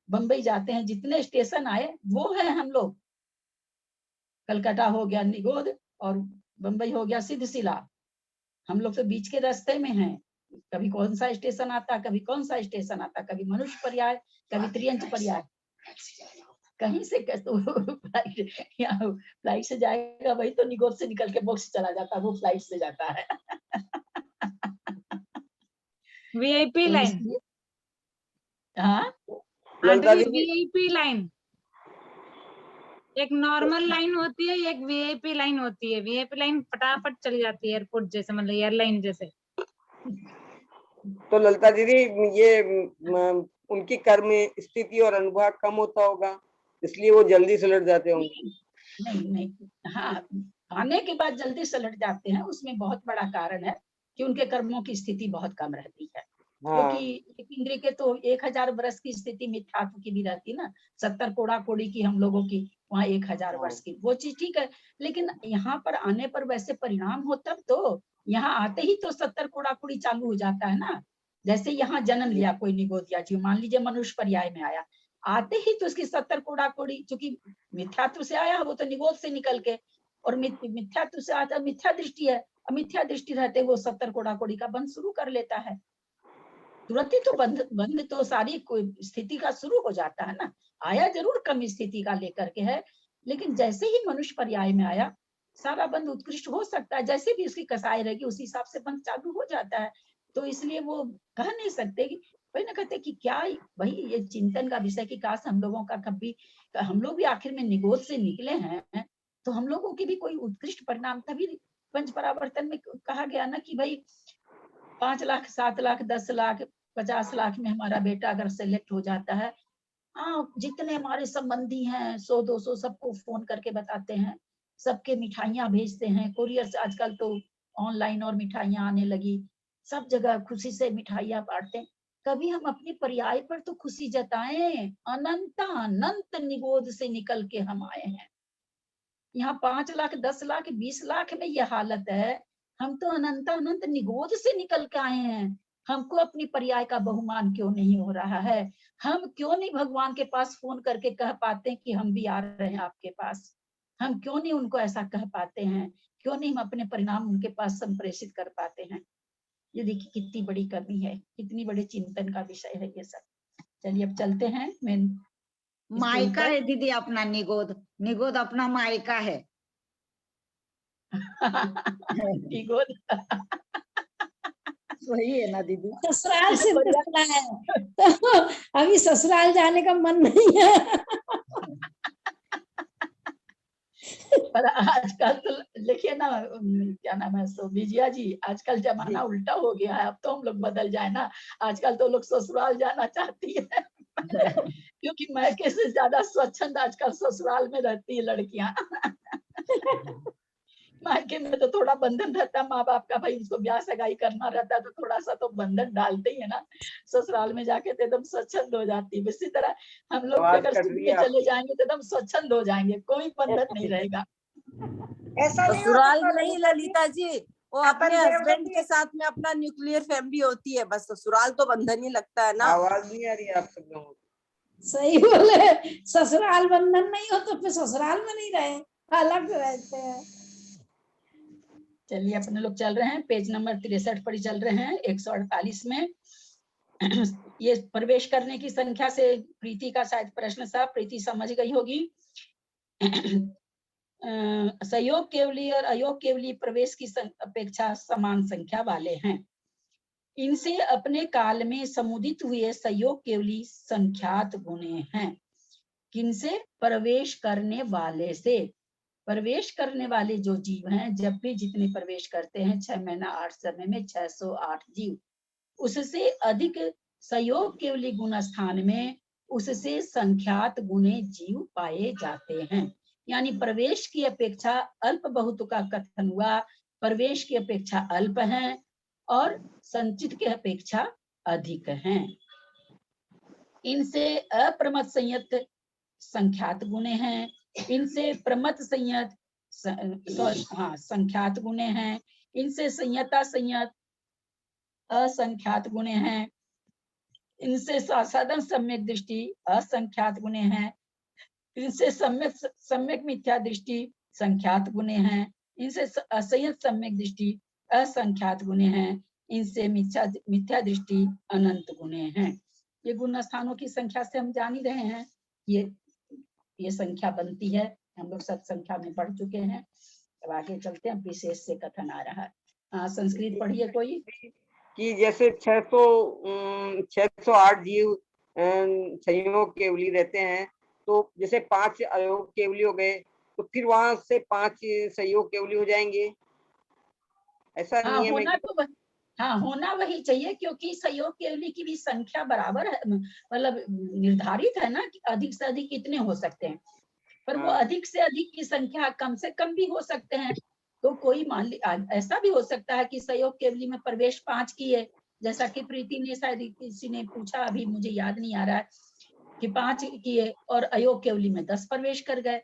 बंबई जाते हैं, जितने स्टेशन आए वो है हम लोग। कलकत्ता हो गया निगोद और बंबई हो गया सिद्धशिला। हम लोग तो बीच के रास्ते में हैं, कभी कौन सा स्टेशन आता, कभी कौन सा स्टेशन आता, कभी मनुष्य पर्याय, कभी त्रियंच पर्याय, कहीं से फ्लाइट से जाएगा वही तो निगोद से निकल के मोक्ष चला जाता, वो फ्लाइट से जाता है। वीआईपी लाइन, हाँ वीआईपी लाइन, एक नॉर्मल लाइन होती है, एक वीआईपी लाइन होती है। वीआईपी लाइन फटाफट चली जाती है एयरपोर्ट जैसे, मतलब एयरलाइन जैसे। तो ललिता दीदी ये उनकी कर्म स्थिति और अनुभव कम होता होगा, इसलिए वो जल्दी से लट जाते होंगे। नहीं, हाँ, आने के बाद जल्दी से लट जाते हैं, उसमें बहुत बड़ा कारण है कि उनके कर्मों की स्थिति बहुत कम रहती है। क्योंकि इंद्रिय के तो 1000 वर्ष की स्थिति मिथ्यात्व की भी रहती ना, 70 कोड़ा कोड़ी की हम लोगों की, वहाँ 1000 वर्ष की, वो चीज ठीक है। लेकिन यहाँ पर आने पर वैसे परिणाम हो तब तो, यहाँ आते ही तो 70 कोड़ा कोड़ी चालू हो जाता है ना। जैसे यहाँ जन्म लिया कोई निगोदिया जीव, मान लीजिए मनुष्य पर्याय में आया, आते ही तो उसकी 70 कोड़ा कोड़ी, चूंकि मिथ्यात्व से आया वो तो निगोद से निकल के, और मिथ्यात्व से आता मिथ्या दृष्टि है, मिथ्या दृष्टि रहते वो 70 कोड़ा कोड़ी का बंध शुरू कर लेता है। तुरंत ही तो बंध तो सारी स्थिति का शुरू हो जाता है ना। आया जरूर कम स्थिति का लेकर के है, लेकिन जैसे ही मनुष्य पर्याय में आया सारा बंध उत्कृष्ट हो सकता है, जैसे भी उसकी कसाई रहेगी उसी हिसाब से बंध चालू हो जाता है। तो इसलिए वो कह नहीं सकते कि वही ना कहते कि क्या वही ये चिंतन का विषय कि काश हम लोगों का कभी, हम लोग भी आखिर में निगोद से निकले हैं, तो हम लोगों की भी कोई उत्कृष्ट परिणाम, तभी पंच परावर्तन में कहा गया ना कि भाई 5 लाख 7 लाख 10 लाख 50 लाख में हमारा बेटा अगर सेलेक्ट हो जाता है, जितने हमारे संबंधी हैं 100-200 सबको फोन करके बताते हैं, सबके मिठाइयां भेजते हैं, कोरियर से आजकल तो ऑनलाइन और मिठाइयां आने लगी, सब जगह खुशी से मिठाइयां बांटते हैं। कभी हम अपने पर्याय पर तो खुशी जताएं, अनंत निगोद से निकल के हम आए हैं। यहाँ 5 लाख 10 लाख 20 लाख में यह हालत है, हम तो अनंत निगोद से निकल के आए हैं। हमको अपनी पर्याय का बहुमान क्यों नहीं हो रहा है? हम क्यों नहीं भगवान के पास फोन करके कह पाते हैं कि हम भी आ रहे हैं आपके पास? हम क्यों नहीं उनको ऐसा कह पाते हैं? क्यों नहीं हम अपने परिणाम उनके पास संप्रेषित कर पाते हैं? ये देखिए कितनी बड़ी कमी है, कितनी बड़े चिंतन का विषय है ये सब। चलिए अब चलते हैं, मैं मायका पर है दीदी अपना निगोद, निगोद अपना मायका है। निगोद वही है ना दीदी। ससुराल ये से बढ़िया। निकला है तो अभी ससुराल जाने का मन नहीं है। पर आजकल तो देखिए ना, क्या नाम है सो विजया जी, आजकल जमाना उल्टा हो गया है। अब तो हम लोग बदल जाए ना, आजकल तो लोग ससुराल जाना चाहती है क्योंकि मायके से ज्यादा स्वच्छंद आजकल ससुराल में रहती है लड़कियां। मायके में तो थोड़ा बंधन रहता है माँ बाप का, भाई उसको ब्याह सगाई करना रहता है तो थोड़ा सा तो बंधन डालते ही है ना। ससुराल में जाके तो एकदम स्वच्छंद हो जाती है। इसी तरह हम लोग भी आवाज अगर कट सुन रही के है चले आपकी। जाएंगे तो एकदम स्वच्छंद हो जाएंगे, कोई बंधन नहीं रहेगा। ऐसा नहीं हो ससुराल सकता नहीं ललिता जी? ललिता जी, वो अपन अपने हस्बैंड देवगति के साथ में अपना न्यूक्लियर फैमिली होती है, बस ससुराल तो बंधन ही लगता है ना। आवाज नहीं आ रही है आप सब लोगों को। सही बोले, ससुराल बंधन नहीं हो तो फिर ससुराल में नहीं रहे, अलग रहते हैं। चलिए अपने लोग चल रहे हैं, पेज नंबर 63 पर ही चल रहे हैं, 148 में। ये प्रवेश करने की संख्या से प्रीति का शायद प्रश्न था, प्रीति समझ गई होगी। सहयोग केवली और अयोग केवली प्रवेश की अपेक्षा समान संख्या वाले हैं। इनसे अपने काल में समुदित हुए सहयोग केवली संख्यात गुणे हैं। किनसे? प्रवेश करने वाले से। प्रवेश करने वाले जो जीव हैं, जब भी जितने प्रवेश करते हैं 6 महीना 8 समय में 608 जीव, उससे अधिक सहयोग केवली गुण स्थान में उससे संख्यात गुणे जीव पाए जाते हैं। यानी प्रवेश की अपेक्षा अल्प बहुत का कथन हुआ, प्रवेश की अपेक्षा अल्प हैं और संचित की अपेक्षा अधिक हैं। इनसे अप्रमत संयत संख्यात गुणे हैं, इनसे प्रमत संयत संख्यात गुणे हैं, इनसे संयता संयत असंख्यात गुणे हैं, इनसे साधन सम्यक दृष्टि असंख्यात गुणे हैं, इनसे सम्यक मिथ्या दृष्टि संख्यात गुणे हैं, इनसे असंयत सम्यक दृष्टि असंख्यात गुणे हैं, इनसे मिथ्या दृष्टि अनंत गुणे हैं। ये गुण स्थानों की संख्या से हम जान ही रहे हैं, ये संख्या बनती है। हम लोग सत संख्या में पढ़ चुके हैं। अब आगे चलते हैं, विशेष से कथन आ रहा है। संस्कृत पढ़िए कोई। कि जैसे 608 जीव संयोग केवली रहते हैं, तो जैसे 5 अयोग केवली हो गए तो फिर वहां से 5 सहयोग केवली हो जाएंगे, ऐसा नियम है कि? होना वही चाहिए, क्योंकि सहयोग केवली की भी संख्या बराबर है, मतलब निर्धारित है ना कि अधिक से अधिक कितने हो सकते हैं, पर वो अधिक से अधिक की संख्या कम से कम भी हो सकते हैं। तो कोई मान ली ऐसा भी हो सकता है कि सहयोग केवली में प्रवेश 5 किए, जैसा कि प्रीति ने शायद किसी ने पूछा, अभी मुझे याद नहीं आ रहा है, कि 5 किए और अयोग केवली में 10 प्रवेश कर गए।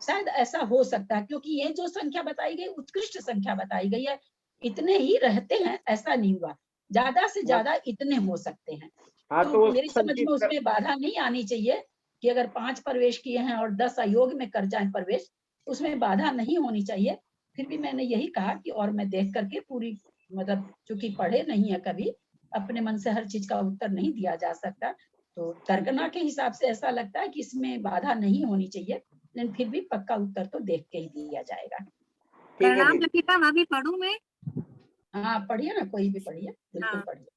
शायद ऐसा हो सकता है, क्योंकि ये जो संख्या बताई गई उत्कृष्ट संख्या बताई गई है। इतने ही रहते हैं ऐसा नहीं हुआ, ज्यादा से ज्यादा इतने हो सकते हैं। तो मेरी समझ में उसमें बाधा नहीं आनी चाहिए कि अगर 5 प्रवेश किए हैं और 10 अयोग में कर जाए प्रवेश, उसमें बाधा नहीं होनी चाहिए। फिर भी मैंने यही कहा कि और मैं देख करके पूरी, मतलब चूंकि पढ़े नहीं है कभी, अपने मन से हर चीज का उत्तर नहीं दिया जा सकता, तो तर्कना के हिसाब से ऐसा लगता है कि इसमें बाधा नहीं होनी चाहिए, लेकिन फिर भी पक्का उत्तर तो देख के ही दिया जाएगा। प्रणाम ललिता, भाभी पढ़ूं मैं? हाँ पढ़िए ना, कोई भी पढ़िए, बिल्कुल पढ़िए।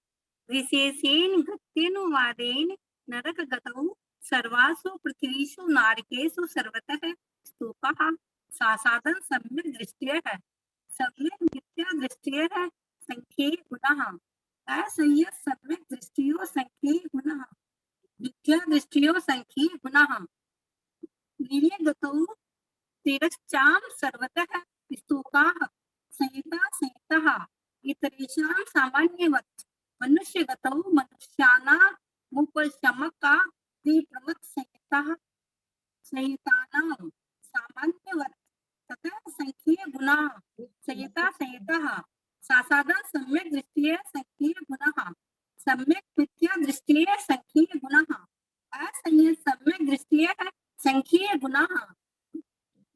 विशेषेण गत्यनुवादेन नरक गतौ सर्वासु पृथ्वीषु नारकेषु सर्वतः स्तूपः सासादन सम्यक दृष्टियः सम्यक मिथ्या दृष्टियः संख्ये गुणः असंयत सम्यक दृष्टियो संख्ये गुणः मिथ्या दृष्टियो संख्ये गुणः नीर्यगतौ तिरश्चां सर्वतः स्तूपाः संहिता संहितः इतरेषां सामान्यवत् मनुष्यगतौ मनुष्याणामुपशमका प्रमथ संहिताः संहितानां सामान्यवत् ततः संख्ये गुणाः संहिता संहितः सासादन सम्यक दृष्टिये संख्ये गुणः सम्यक मिथ्या दृष्टिये संख्ये गुणः असंयत सम्यक दृष्टिये संख्ये गुणः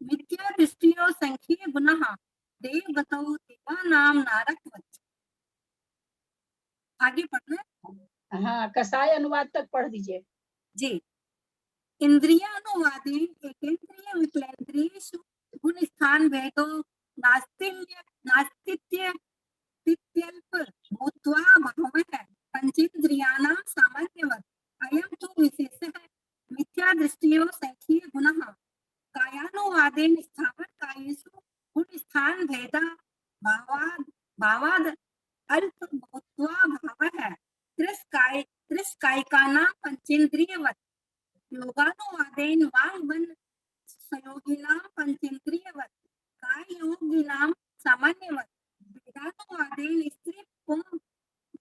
मिथ्या दृष्टियो संख्ये गुणः देवगतौ देवानां नारकवत्। आगे पढ़ना। हाँ, कसाय अनुवाद तक पढ़ दीजिए जी। इंद्रियानुवादेन एकेन्द्रिय विकलेन्द्रियेषु गुणस्थान भेदो नास्तित्यल्प भूत्वा भावः पंचेन्द्रियाणां सामान्यवत् अयं तु विशेषः मिथ्यादृष्टयो संख्ये गुणः कायानुवादेन स्थावर कायेषु गुणस्थान भेदा भावाद अल्प भूत्वा भावः त्रिस्कायिकानां पंचेन्द्रियवत् योगानुवादेन वाङ्मन संयोगिनां पंचेन्द्रियवत् काययोगिनां सामान्यवत् वेदानुवादेन स्त्री पुंस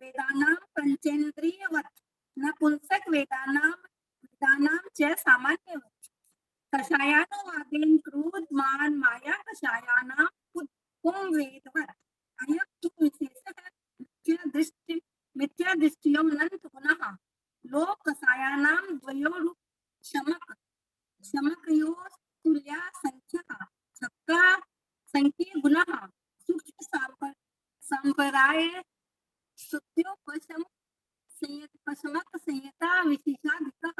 वेदानां पंचेन्द्रियवत् नपुंसक वेदानां च सामान्यवत् कषायानुवादेन क्रोध मान माया कषायानां पुंवेदवत् अयं तु विशेषः मिथ्यादृष्टियो अनंत गुणः लोक कषायानां द्वयोरुप शमकयोः तुल्या संख्या छक्का संख्ये गुणः सूक्ष्म संपराय पशमक संयता विशेषाधिकः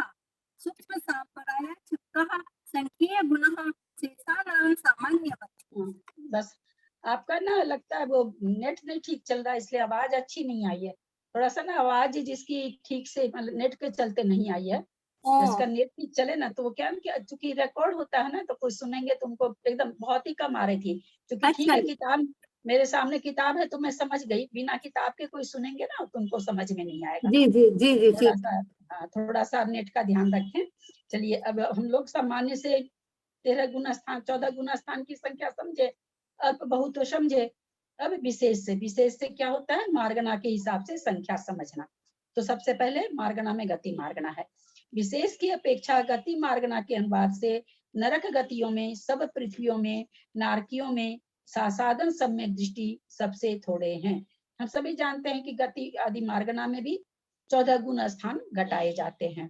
सूक्ष्म संपराय छक्कः संख्ये गुणः शेषानां सामान्यवत्। बस आपका ना लगता है वो नेट नहीं ठीक चल रहा है, इसलिए आवाज अच्छी नहीं आई है। थोड़ा सा ना आवाज जिसकी ठीक से मतलब नेट के चलते नहीं आई है, जिसका नेट ठीक चले ना तो वो क्या कि चूंकि रिकॉर्ड होता है ना तो कोई सुनेंगे तुमको एकदम बहुत ही कम आ रही थी। क्योंकि ठीक है किताब मेरे सामने किताब है तो मैं समझ गई, बिना किताब के कोई सुनेंगे ना तुमको समझ में नहीं आएगा। जी जी जी जी थोड़ा सा नेट का ध्यान रखें। चलिए अब हम लोग सामान्य से 13 गुना स्थान 14 गुना स्थान की संख्या समझे, अल्प बहुत तो समझे। अब विशेष से क्या होता है, मार्गना के हिसाब से संख्या समझना। तो सबसे पहले मार्गना में गति मार्गना है। विशेष की अपेक्षा गति मार्गना के अनुवाद से नरक गतियों में, सब पृथ्वियों में, नारकियों में सासाधन सम्यक दृष्टि सबसे थोड़े हैं। हम सभी जानते हैं कि गति आदि मार्गना में भी 14 गुण स्थान घटाए जाते हैं।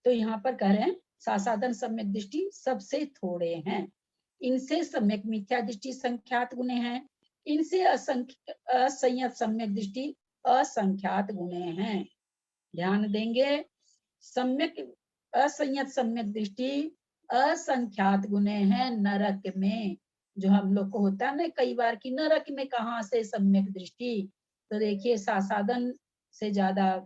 तो यहाँ पर कह रहे हैं सासाधन सम्यक दृष्टि सबसे थोड़े हैं। इनसे सम्यक मिथ्या दृष्टि संख्यात गुणे हैं, इनसे असंयत सम्यक दृष्टि असंख्यात गुणे हैं। ध्यान देंगे, सम्यक असंयत सम्यक दृष्टि असंख्यात गुणे हैं नरक में। जो हम लोग को होता है ना कई बार कि नरक में कहाँ से सम्यक दृष्टि, तो देखिए सासाधन से ज्यादा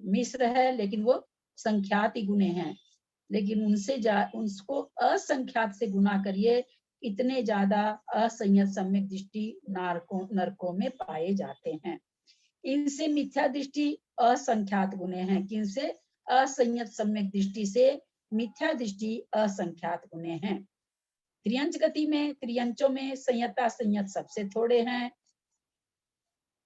मिश्र है लेकिन वो संख्यात ही गुणे हैं, लेकिन उनको असंख्यात से गुना करिए, इतने ज्यादा असंयत सम्यक दृष्टि नरकों में पाए जाते हैं। इनसे मिथ्या दृष्टि असंख्यात गुणे हैं, किनसे असंयत सम्यक दृष्टि से मिथ्या दृष्टि असंख्यात गुणे हैं। त्रियंच गति में त्रियंचों में संयता संयत सबसे थोड़े हैं।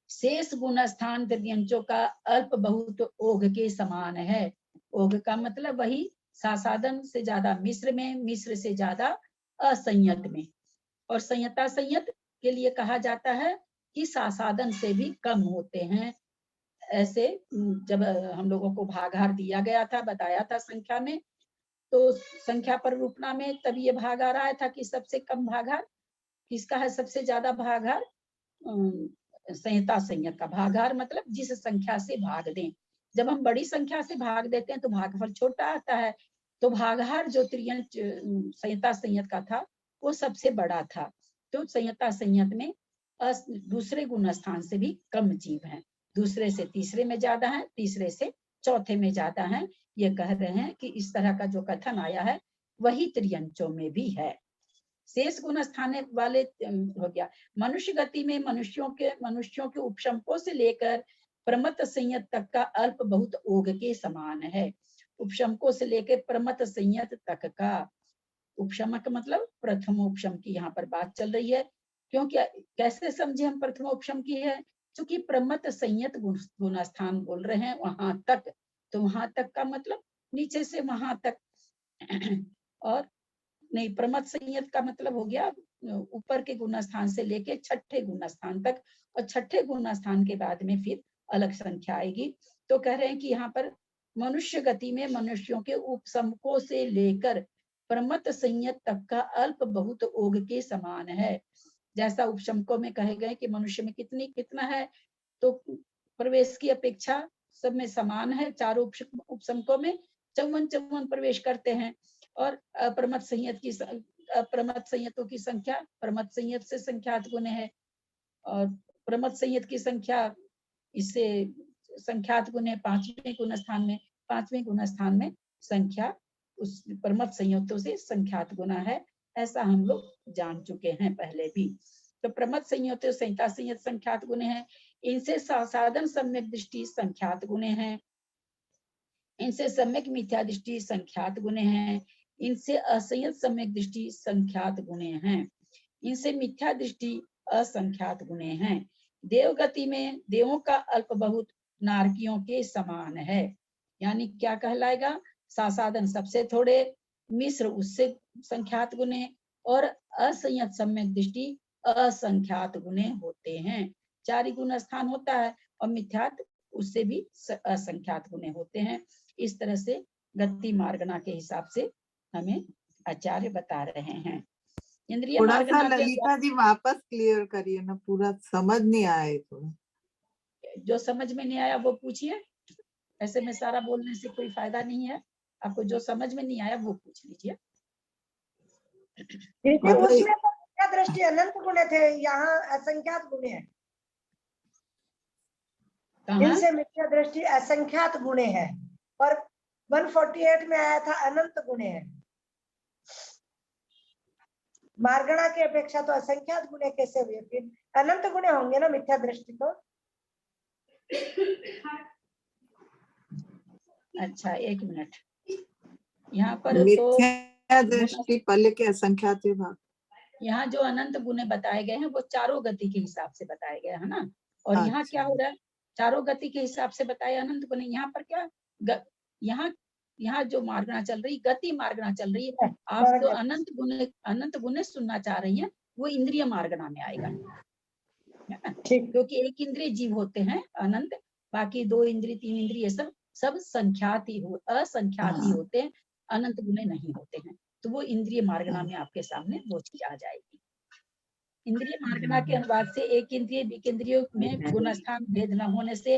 शेष गुण स्थान त्रियंचों का अल्प बहुत ओघ के समान है। ओघ का मतलब वही सासाधन से ज्यादा मिश्र में, मिश्र से ज्यादा असंयत में। और संयता संयत के लिए कहा जाता है कि सासाधन से भी कम होते हैं। ऐसे जब हम लोगों को भागाहार दिया गया था, बताया था संख्या में, तो संख्या पर रूपना में तब ये भाग आ रहा था कि सबसे कम भागाहार किसका है, सबसे ज्यादा भागाहार संयता संयत का। भागाहार मतलब जिस संख्या से भाग दें। जब हम बड़ी संख्या से भाग देते हैं तो भागफल छोटा आता है, तो भागाहार जो त्रियंच संयता संयत का था वो सबसे बड़ा था। तो संयता संयत में दूसरे गुण स्थान से भी कम जीव हैं, दूसरे से तीसरे में ज्यादा है, तीसरे से चौथे में ज्यादा है। ये कह रहे हैं कि इस तरह का जो कथन आया है वही त्रियंचों में भी है। शेष गुण स्थान वाले हो गया। मनुष्य गति में मनुष्यों के उपशमकों से लेकर प्रमत्त संयत तक का अल्प बहुत ओघ के समान है। उपशमकों से लेकर प्रमत्त संयत तक का, उपशमक मतलब प्रथम उपशम की यहाँ पर बात चल रही है। क्योंकि कैसे समझे हम प्रथम उपशम की है, क्योंकि प्रमत्त संयत गुण स्थान बोल रहे हैं वहां तक, तो वहां तक का मतलब नीचे से वहां तक। और नहीं, प्रमत्त संयत का मतलब हो गया ऊपर के गुण स्थान से लेके छठे गुण स्थान तक, और छठे गुण स्थान के बाद में फिर अलग संख्या आएगी। तो कह रहे हैं कि यहाँ पर मनुष्य गति में मनुष्यों के उपसमकों से लेकर प्रमत्त संयत तक का अल्प बहुत ओघ के समान है। जैसा उपशमकों में कहे गए कि मनुष्य में कितना है, तो प्रवेश की अपेक्षा सब में समान है। चारों उपशमकों में 54 प्रवेश करते हैं। और अप्रमत संयत की अप्रमत संयतों की संख्या प्रमत संयत से संख्यात गुणे है, और प्रमत संयत की संख्या इससे संख्यात गुणे 5वें गुण स्थान में, 5वें गुण स्थान में संख्या उस प्रमत संयतों से संख्यात गुना है। ऐसा हम लोग जान चुके हैं पहले भी। तो प्रमत संयतों संहिता संयत संख्यात गुणे हैं, इनसे साधन सम्यक दृष्टि संख्यात गुणे हैं, इनसे सम्यक मिथ्या दृष्टि संख्यात गुणे हैं, इनसे असंयत सम्यक दृष्टि संख्यात गुणे हैं, इनसे मिथ्या दृष्टि असंख्यात गुणे हैं। देवगति में देवों का अल्प बहुत नारकियों के समान है। यानी क्या कहलाएगा? साधन सबसे थोड़े, मिश्र उससे संख्यात गुणे, और असंयत सम्यक दृष्टि असंख्यात गुणे होते हैं। 4 ही गुण स्थान होता है, और मिथ्यात उससे भी असंख्यात गुणे होते हैं। इस तरह से गति मार्गना के हिसाब से हमें आचार्य बता रहे हैं। इंद्रिय थोड़ा सा मार्गना के ललिता जी वापस क्लियर करिए ना, पूरा समझ नहीं आए। थोड़ा जो समझ में नहीं आया वो पूछिए। ऐसे में सारा बोलने से कोई फायदा नहीं है। आपको जो समझ में नहीं आया वो पूछ लीजिए। उसमें तो मिथ्या दृष्टि अनंत गुणे थे, यहाँ असंख्यात गुणे हैं। इनसे मिथ्या दृष्टि असंख्यात गुणे है, और 148 में आया था अनंत गुणे है। मार्गणा की अपेक्षा तो असंख्यात गुणे कैसे हुए? फिर अनंत गुणे होंगे ना मिथ्या दृष्टि तो। अच्छा, 1 मिनट। यहाँ पर मिथ्या दृष्टि पहले के असंख्यात विभाग, यहाँ जो अनंत गुणे बताए गए हैं वो चारों गति के हिसाब से बताए गए है ना। और यहाँ क्या हो रहा है? चारों गति के हिसाब से बताए अनंत गुणे। यहाँ पर क्या यहाँ जो मार्गना चल रही, गति मार्गना चल रही है। आप जो अनंत गुणे सुनना चाह रही हैं वो इंद्रिय मार्गना में आएगा, है ना। क्योंकि एक इंद्रिय जीव होते हैं अनंत, बाकी 2 इंद्रिय 3 इंद्रिय सब संख्यात ही असंख्यात ही होते हैं, अनंत गुणे नहीं होते हैं। तो वो इंद्रिय मार्गना में आपके सामने वो चीज आ जाएगी। इंद्रिय मार्गना के अनुवाद से एक इंद्रिय विकेंद्रियों में गुणस्थान भेद न होने से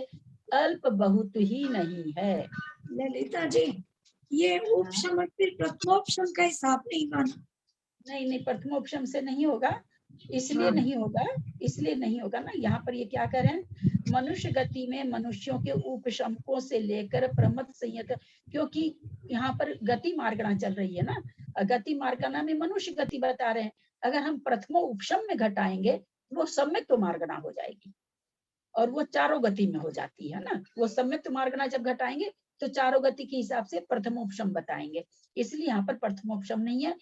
अल्प बहुत ही नहीं है। ललिता जी, ये उपशम फिर प्रथमोपशम का हिसाब नहीं माना? नहीं, प्रथमोपशम से नहीं होगा। इसलिए नहीं होगा ना। यहाँ पर ये क्या कर रहे हैं? मनुष्य गति में मनुष्यों के उपशमकों से लेकर प्रमत संयत, क्योंकि यहाँ पर गति मार्गना चल रही है ना। गति मार्गना में मनुष्य गति बता रहे हैं। अगर हम प्रथमो उपशम में घटाएंगे वो सम्यक मार्गना हो जाएगी, और वो चारों गति में हो जाती है ना। वो सम्यक मार्गना जब घटाएंगे तो चारों गति के हिसाब से प्रथमोपशम बताएंगे। इसलिए यहाँ पर प्रथमोपशम नहीं है,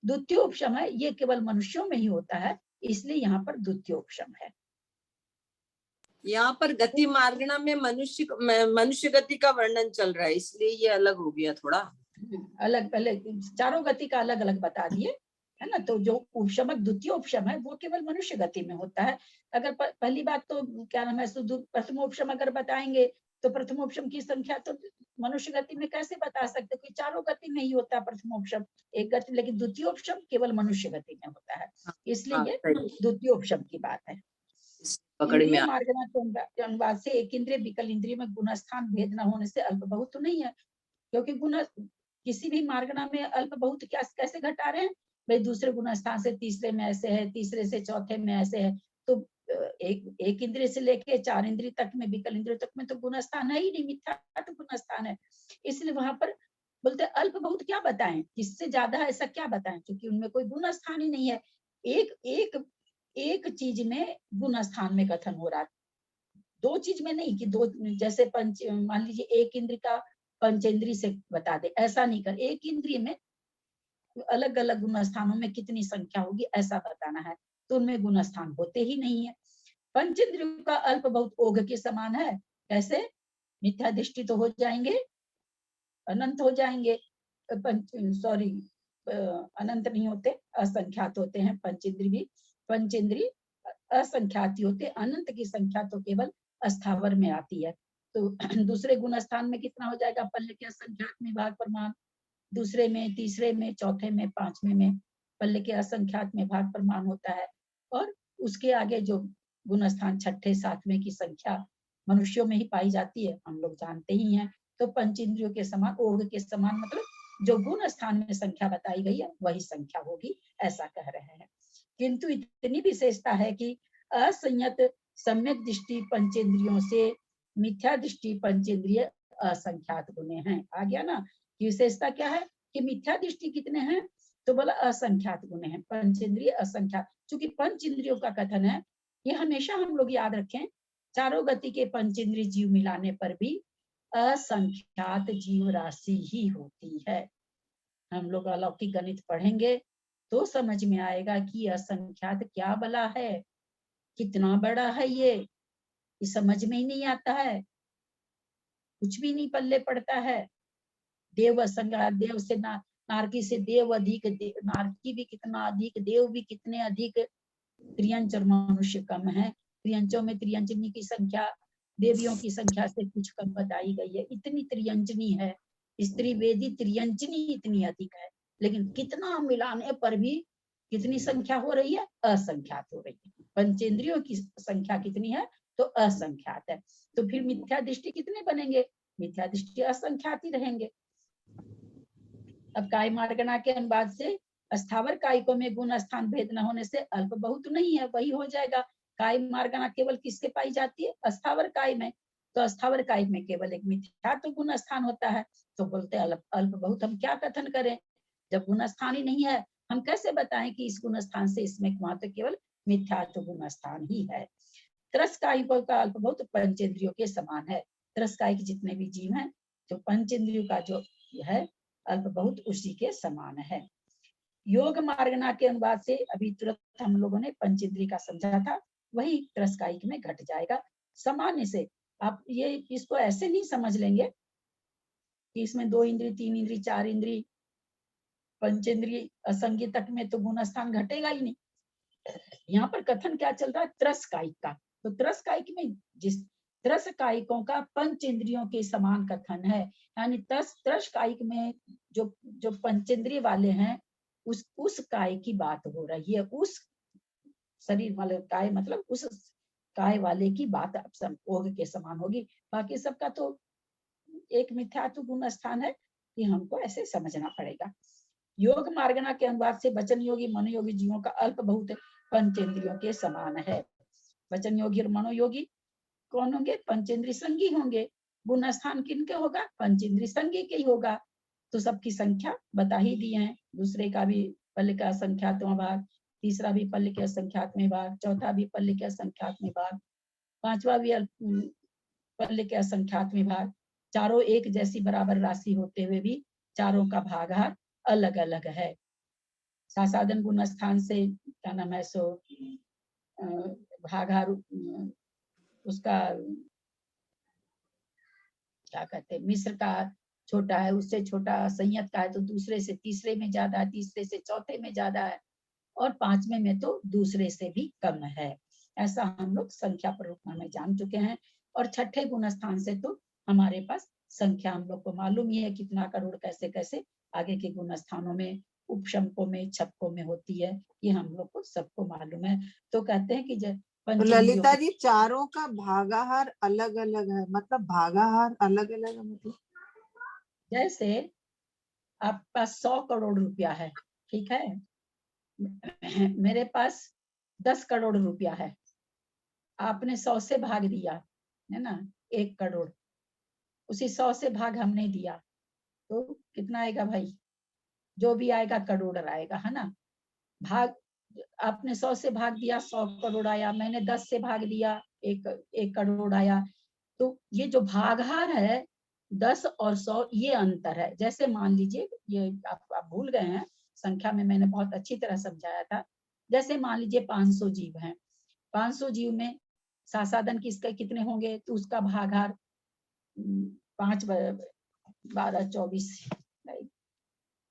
द्वितीयोपशम है। ये केवल मनुष्यों में ही होता है, इसलिए यहाँ पर द्वितीयोपशम है। यहाँ पर गति मार्गना में मनुष्य गति का वर्णन चल रहा है, इसलिए ये अलग हो गया थोड़ा। अलग पहले चारों गति का अलग अलग बता दिए, है ना। तो जो उपशमक द्वितीय उपशम है वो केवल मनुष्य गति में होता है। अगर पहली बात तो क्या नाम है, प्रथमोपशम अगर बताएंगे तो प्रथमोपशम की संख्या तो मनुष्य गति में कैसे बता सकते? कोई चारों गति में ही होता है प्रथमोपशम एक गति, लेकिन द्वितीयोपशम केवल मनुष्य गति में होता है, इसलिए ये द्वितीयोपशम की बात है। इंद्रिय मार्गना के अनुवाद से एक इंद्रिय विकल इंद्रिय में गुणस्थान भेद न होने से अल्प बहुत तो नहीं है, क्योंकि गुण किसी भी मार्गना में अल्प बहुत क्या कैसे घटा रहे हैं भाई? दूसरे गुणस्थान से तीसरे में ऐसे है, तीसरे से चौथे में ऐसे है। तो एक इंद्रिय से लेके 4 इंद्रिय तक में, विकल इंद्रिय तक में तो गुणस्थान है ही नहीं, मिथ्या गुणस्थान है। इसलिए वहां पर बोलते अल्प बहुत क्या बताएं, किससे ज्यादा ऐसा क्या बताएं, क्योंकि उनमें कोई गुणस्थान ही नहीं है। एक चीज में गुणस्थान में कथन हो रहा है, 2 चीज में नहीं कि 2, जैसे मान लीजिए एक इंद्रिय का पंचेंद्रिय से बता दे, ऐसा नहीं कर। एक इंद्रिय में अलग अलग गुणस्थानों में कितनी संख्या होगी ऐसा बताना है, तो उनमें गुणस्थान होते ही नहीं है। पंचेंद्रियों का अल्प बहुत ओघ के समान है। कैसे? मिथ्या दृष्टि तो हो जाएंगे, अनंत हो जाएंगे। सॉरी, अनंत नहीं होते, असंख्यात होते हैं पंचेंद्रिय भी। पंचेंद्रिय असंख्यात ही होते, अनंत की संख्या तो केवल अस्थावर में आती है। तो दूसरे गुणस्थान में कितना हो जाएगा? पल्ले के असंख्यात में भाग प्रमाण, दूसरे में, तीसरे में, चौथे में, 5वें में पल्ले के असंख्यात में भाग प्रमाण होता है। और उसके आगे जो गुणस्थान 6ठे 7वें की संख्या मनुष्यों में ही पाई जाती है, हम लोग जानते ही हैं। तो पंच इंद्रियों के समान, ओघ के समान, मतलब जो गुण स्थान में संख्या बताई गई है वही संख्या होगी, ऐसा कह रहे हैं। किंतु इतनी विशेषता है कि असंयत सम्यक दृष्टि पंचेंद्रियों से मिथ्या दृष्टि पंचेंद्रिय असंख्यात गुणे हैं। आ गया ना कि विशेषता क्या है कि मिथ्या दृष्टि कितने हैं, तो बोला असंख्यात गुणे हैं, पंचेंद्रिय असंख्यात। चूंकि पंच इंद्रियों का कथन है, ये हमेशा हम लोग याद रखें, चारों गति के पंचेंद्रिय जीव मिलाने पर भी असंख्यात जीव राशि ही होती है। हम लोग अलौकिक गणित पढ़ेंगे तो समझ में आएगा कि असंख्यात क्या बला है, कितना बड़ा है ये समझ में ही नहीं आता है, कुछ भी नहीं पल्ले पड़ता है। देव असंख्यात, देव से नारकी से देव अधिक, नारकी भी कितना अधिक, देव भी कितने अधिक, त्रियंच और मनुष्य कम है। त्रियंचों में त्रियंजनी की संख्या देवियों की संख्या से कुछ कम बताई गई है, इतनी त्रियंजनी है, स्त्री वेदी त्रियंजनी इतनी अधिक है, लेकिन कितना मिलाने पर भी कितनी संख्या हो रही है, असंख्यात हो रही है। पंचेंद्रियों की संख्या कितनी है, तो असंख्यात है। तो फिर मिथ्या दृष्टि कितने बनेंगे, मिथ्या दृष्टि असंख्यात ही रहेंगे। अब काय मार्गना के अनुवाद से स्थावर कायिकों में गुण स्थान भेद न होने से अल्प बहुत नहीं है, वही हो जाएगा। काय मार्गना केवल किसके पाई जाती है, स्थावर काय में, तो स्थावर काय में केवल एक मिथ्या तो गुण स्थान होता है, तो बोलते अल्प अल्प बहुत। हम क्या कथन करें, जब गुण स्थान ही नहीं है हम कैसे बताएं कि इस गुण स्थान से इसमें वहां तो केवल मिथ्या तो गुण स्थान ही है। त्रस्कायिकों का अल्प बहुत पंचेंद्रियों के समान है। त्रस्कायिक जितने भी जीव हैं, जो पंचेंद्रियों का जो है अल्प बहुत उसी के समान है। योग मार्गना के अनुवाद से अभी तुरंत हम लोगों ने पंचेंद्रिय का समझा था, वही त्रस्कायिक में घट जाएगा। सामान्य से आप ये इसको ऐसे नहीं समझ लेंगे कि इसमें 2 इंद्रिय 3 इंद्रिय 4 इंद्रिय पंचेंद्रिय असंज्ञ तक में तो गुण स्थान घटेगा ही नहीं। यहाँ पर कथन क्या चल रहा है, त्रस्कायिक का, तो त्रस्कायिक में जिस त्रस्कायिकों का पंचेंद्रियों के समान कथन है, यानी त्रस्कायिक में जो जो पंचेंद्रिय वाले हैं उस काय की बात हो रही है, उस शरीर वाले काय, मतलब उस काय वाले की बात ओघ के समान होगी। बाकी सबका तो एक मिथ्यात्व गुण स्थान है, ये हमको ऐसे समझना पड़ेगा। योग मार्गना के अनुवाद से वचन योगी मनोयोगी जीवों का अल्प बहुत पंचेंद्रियों के समान है। वचन योगी और मनोयोगी कौन होंगे, पंचेंद्रिय संगी होंगे। गुण स्थान किनके होगा, पंचेंद्रिय संगी के ही होगा। तो सबकी संख्या बता ही दी है, दूसरे का भी पल्ल का संख्यात्मक भाग, तीसरा भी पल्ल के असंख्यात्मक भाग, चौथा भी पल्ल के असंख्यात्मक भाग, पांचवा भी पल्ल के असंख्यात्मक भाग, चारों एक जैसी बराबर राशि होते हुए भी चारों का भागाहार अलग अलग है। सासाधन गुण स्थान से क्या नाम है, सो भागाहार उसका क्या कहते हैं, मिश्र का छोटा है, उससे छोटा संयत का है, तो दूसरे से तीसरे में ज्यादा है, तीसरे से चौथे में ज्यादा है, और पांचवें में तो दूसरे से भी कम है। ऐसा हम लोग संख्या प्ररूपमा में जान चुके हैं। और छठे गुण स्थान से तो हमारे पास संख्या हम लोग को मालूम ही है, कितना करोड़ कैसे कैसे आगे के गुण स्थानों में उपशमकों में छपकों में होती है, ये हम लोग को सबको मालूम है। तो कहते हैं कि तो ललिता जी चारों का भागाहार अलग अलग है, मतलब भागाहार अलग अलग है, मतलब जैसे आपके पास 100 करोड़ रुपया है, ठीक है, मेरे पास 10 करोड़ रुपया है, आपने 100 से भाग दिया है ना, 1 करोड़, उसी 100 से भाग हमने दिया, तो कितना आएगा भाई, जो भी आएगा करोड़ आएगा, है ना। भाग आपने 100 से भाग दिया 100 करोड़ आया, मैंने 10 से भाग दिया 1 करोड़ आया। तो ये जो भागहार है 10 और 100 ये अंतर है। जैसे मान लीजिए, ये आप भूल गए हैं, संख्या में मैंने बहुत अच्छी तरह समझाया था। जैसे मान लीजिए 500 जीव हैं, 500 जीव में सासाधन किसके कितने होंगे, तो उसका भागहार 5 12 24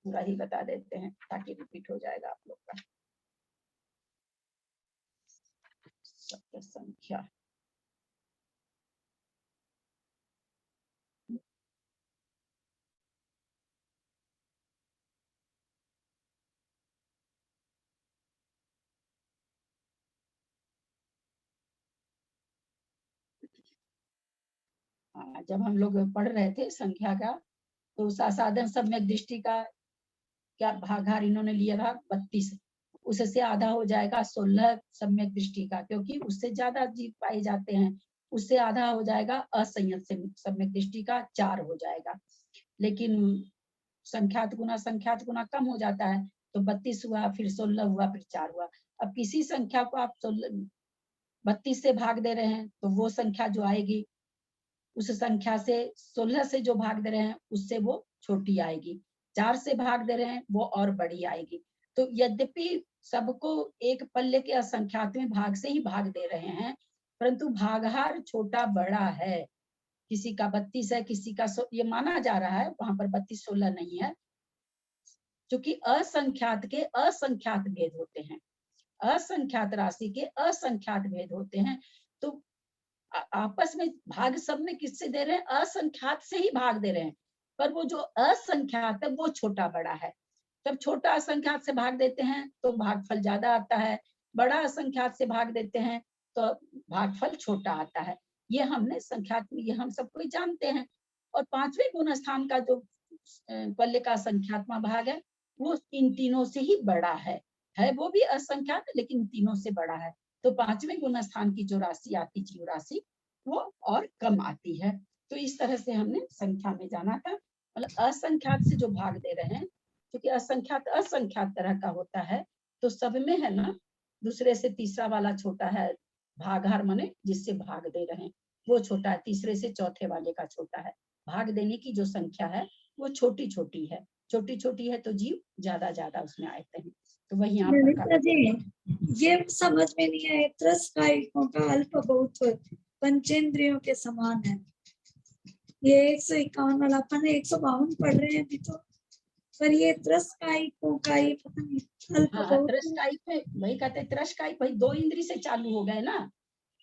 पूरा ही बता देते हैं ताकि रिपीट हो जाएगा आप लोग का। सबकी संख्या जब हम लोग पढ़ रहे थे संख्या का, तो साधन सम्यक दृष्टि का क्या भागाहार इन्होंने लिया था 32, उससे आधा हो जाएगा 16 सम्यक दृष्टि का, क्योंकि उससे ज्यादा जीव पाए जाते हैं। उससे आधा हो जाएगा असंयत सम्यक दृष्टि का, 4 हो जाएगा। लेकिन संख्यात गुना कम हो जाता है, तो 32 हुआ, फिर 16 हुआ, फिर 4 हुआ। अब किसी संख्या को आप 32 से भाग दे रहे हैं, तो वो संख्या जो आएगी उस संख्या से 16 से जो भाग दे रहे हैं उससे वो छोटी आएगी, 4 से भाग दे रहे हैं वो और बड़ी आएगी। तो यद्यपि सबको एक पल्ले के असंख्यात में भाग से ही भाग दे रहे हैं, परंतु भागहार छोटा बड़ा है। किसी का 32 है, किसी का ये माना जा रहा है, वहां पर 32-16 नहीं है, क्योंकि असंख्यात के असंख्यात भेद होते हैं, असंख्यात राशि के असंख्यात भेद होते हैं। तो आपस में भाग सब में किससे दे रहे हैं? असंख्यात से ही भाग दे रहे हैं, पर वो जो असंख्यात है वो छोटा बड़ा है। जब छोटा असंख्यात से भाग देते हैं तो भागफल ज्यादा आता है, बड़ा असंख्यात से भाग देते हैं तो भागफल छोटा आता है। ये हमने संख्यात में, ये हम सबको जानते हैं। और 5वें गुण स्थान का जो पल्ले का संख्यात्मक भाग है वो इन तीनों से ही बड़ा है वो भी असंख्यात लेकिन तीनों से बड़ा है। तो 5वें गुण स्थान की जो राशि आती, जीव राशि, वो और कम आती है। तो इस तरह से हमने संख्या में जाना था। मतलब असंख्यात से जो भाग दे रहे हैं, क्योंकि असंख्यात तरह का होता है, तो सब में है ना, दूसरे से तीसरा वाला छोटा है, भागहार माने जिससे भाग दे रहे हैं वो छोटा है, तीसरे से चौथे वाले का छोटा है। भाग देने की जो संख्या है वो छोटी छोटी है, छोटी छोटी है, तो जीव ज्यादा ज्यादा उसमें आते हैं। तो वही यहाँ ललिता जी, ये समझ में नहीं आया, त्रस्कायिकों का अल्प बहुत्व पंचेंद्रियों के समान है। ये 151 वाला, अपन 152 पढ़ रहे हैं अभी तो, पर ये त्रस्कायिकों का ये पता नहीं अल्प बहुत्व। त्रस्कायिक में वही कहते हैं, त्रस्कायिक भाई 2 इंद्री से चालू हो गए ना,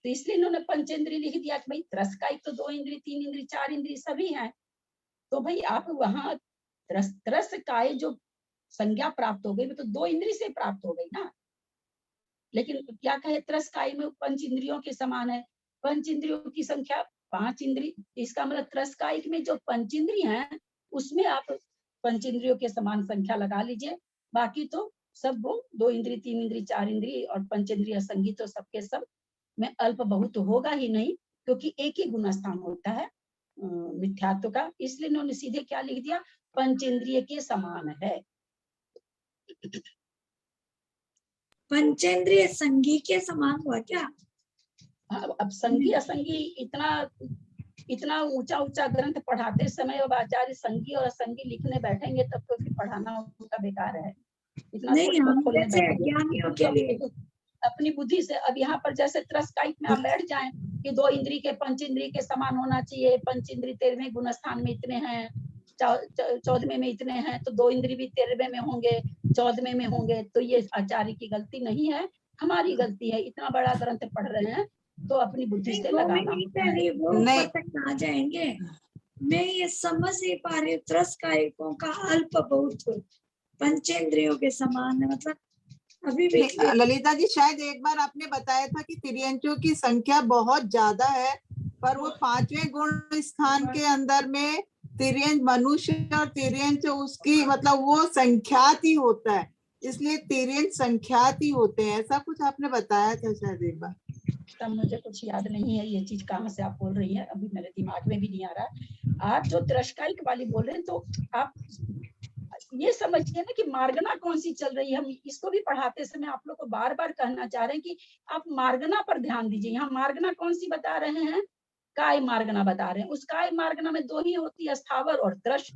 तो इसलिए इन्होंने पंचेंद्री लिख दिया कि भाई त्रस्कायिक तो 2 इंद्री, 3 इंद्री, 4 इंद्री सभी हैं। तो भाई आप वहाँ त्रस्काय जो संज्ञा प्राप्त हो गई, वो तो 2 इंद्री से प्राप्त हो गई ना। लेकिन क्या कहे, त्रस्काय में पंच इंद्रियों के समान है, पंच इंद्रियों की संख्या 5 इंद्री, इसका मतलब त्रस्कायिक में जो पंच इंद्री हैं उसमें आप पंच इंद्रियों के समान संख्या लगा लीजिए। बाकी तो सब वो 2 इंद्री, 3 इंद्री, 4 इंद्री और पंचेंद्रिय संगी तो सबके सब में अल्प बहुत होगा ही नहीं, क्योंकि एक ही गुण स्थान होता है मिथ्यात्व का। इसलिए इन्होंने सीधे क्या लिख दिया, पंचेंद्रिय के समान है। पंचेंद्रिय संगी के समान हुआ क्या? अब संगी असंगी इतना ऊंचा ऊंचा ग्रंथ पढ़ाते समय अब आचार्य संगी और असंगी लिखने बैठेंगे तब तो फिर पढ़ाना उनका बेकार है। इतना नहीं, हम जैसे ज्ञानियों के लिए अपनी बुद्धि से, अब यहाँ पर जैसे त्रस्कायिक में आप बैठ जाएं कि 2 इंद्री के पंच इंद्री के समान होना चाहिए, पंच इंद्री 13वें गुण स्थान में इतने हैं, 14वें में इतने हैं, तो 2 इंद्री भी 13वें में होंगे, 14वें में होंगे। तो ये आचार्य की गलती नहीं है, हमारी गलती है। इतना बड़ा ग्रंथ पढ़ रहे हैं तो अपनी बुद्धि से लगाना आ जाएंगे। मैं ये समझ नहीं पा रही हूँ, त्रस्कायिकों का अल्प बहुत्व पंचेंद्रियों के समान है, मतलब अभी भी ललिता जी शायद एक बार आपने बताया था कि तिर्यंचों की संख्या बहुत ज्यादा है, पर वो 5वें गुण स्थान के अंदर में तिर्यंच मनुष्य और तिर्यंच उसकी मतलब वो संख्यात ही होता है, इसलिए तिर्यंच संख्यात ही होते हैं, ऐसा कुछ आपने बताया था शायद एक बार। तब मुझे कुछ याद नहीं है ये चीज कहाँ से आप बोल रही हैं, अभी मेरे दिमाग में भी नहीं आ रहा। आप जो त्रस्कायिक वाली बोल रहे हैं तो आप ये समझिए ना कि मार्गना कौन सी चल रही है। हम इसको भी पढ़ाते समय आप लोग को बार बार कहना चाह रहे हैं कि आप मार्गना पर ध्यान दीजिए। यहाँ मार्गना कौन सी बता रहे हैं, काय मार्गना बता रहे हैं। उस काय मार्गना में 2 ही होती है, स्थावर और त्रस।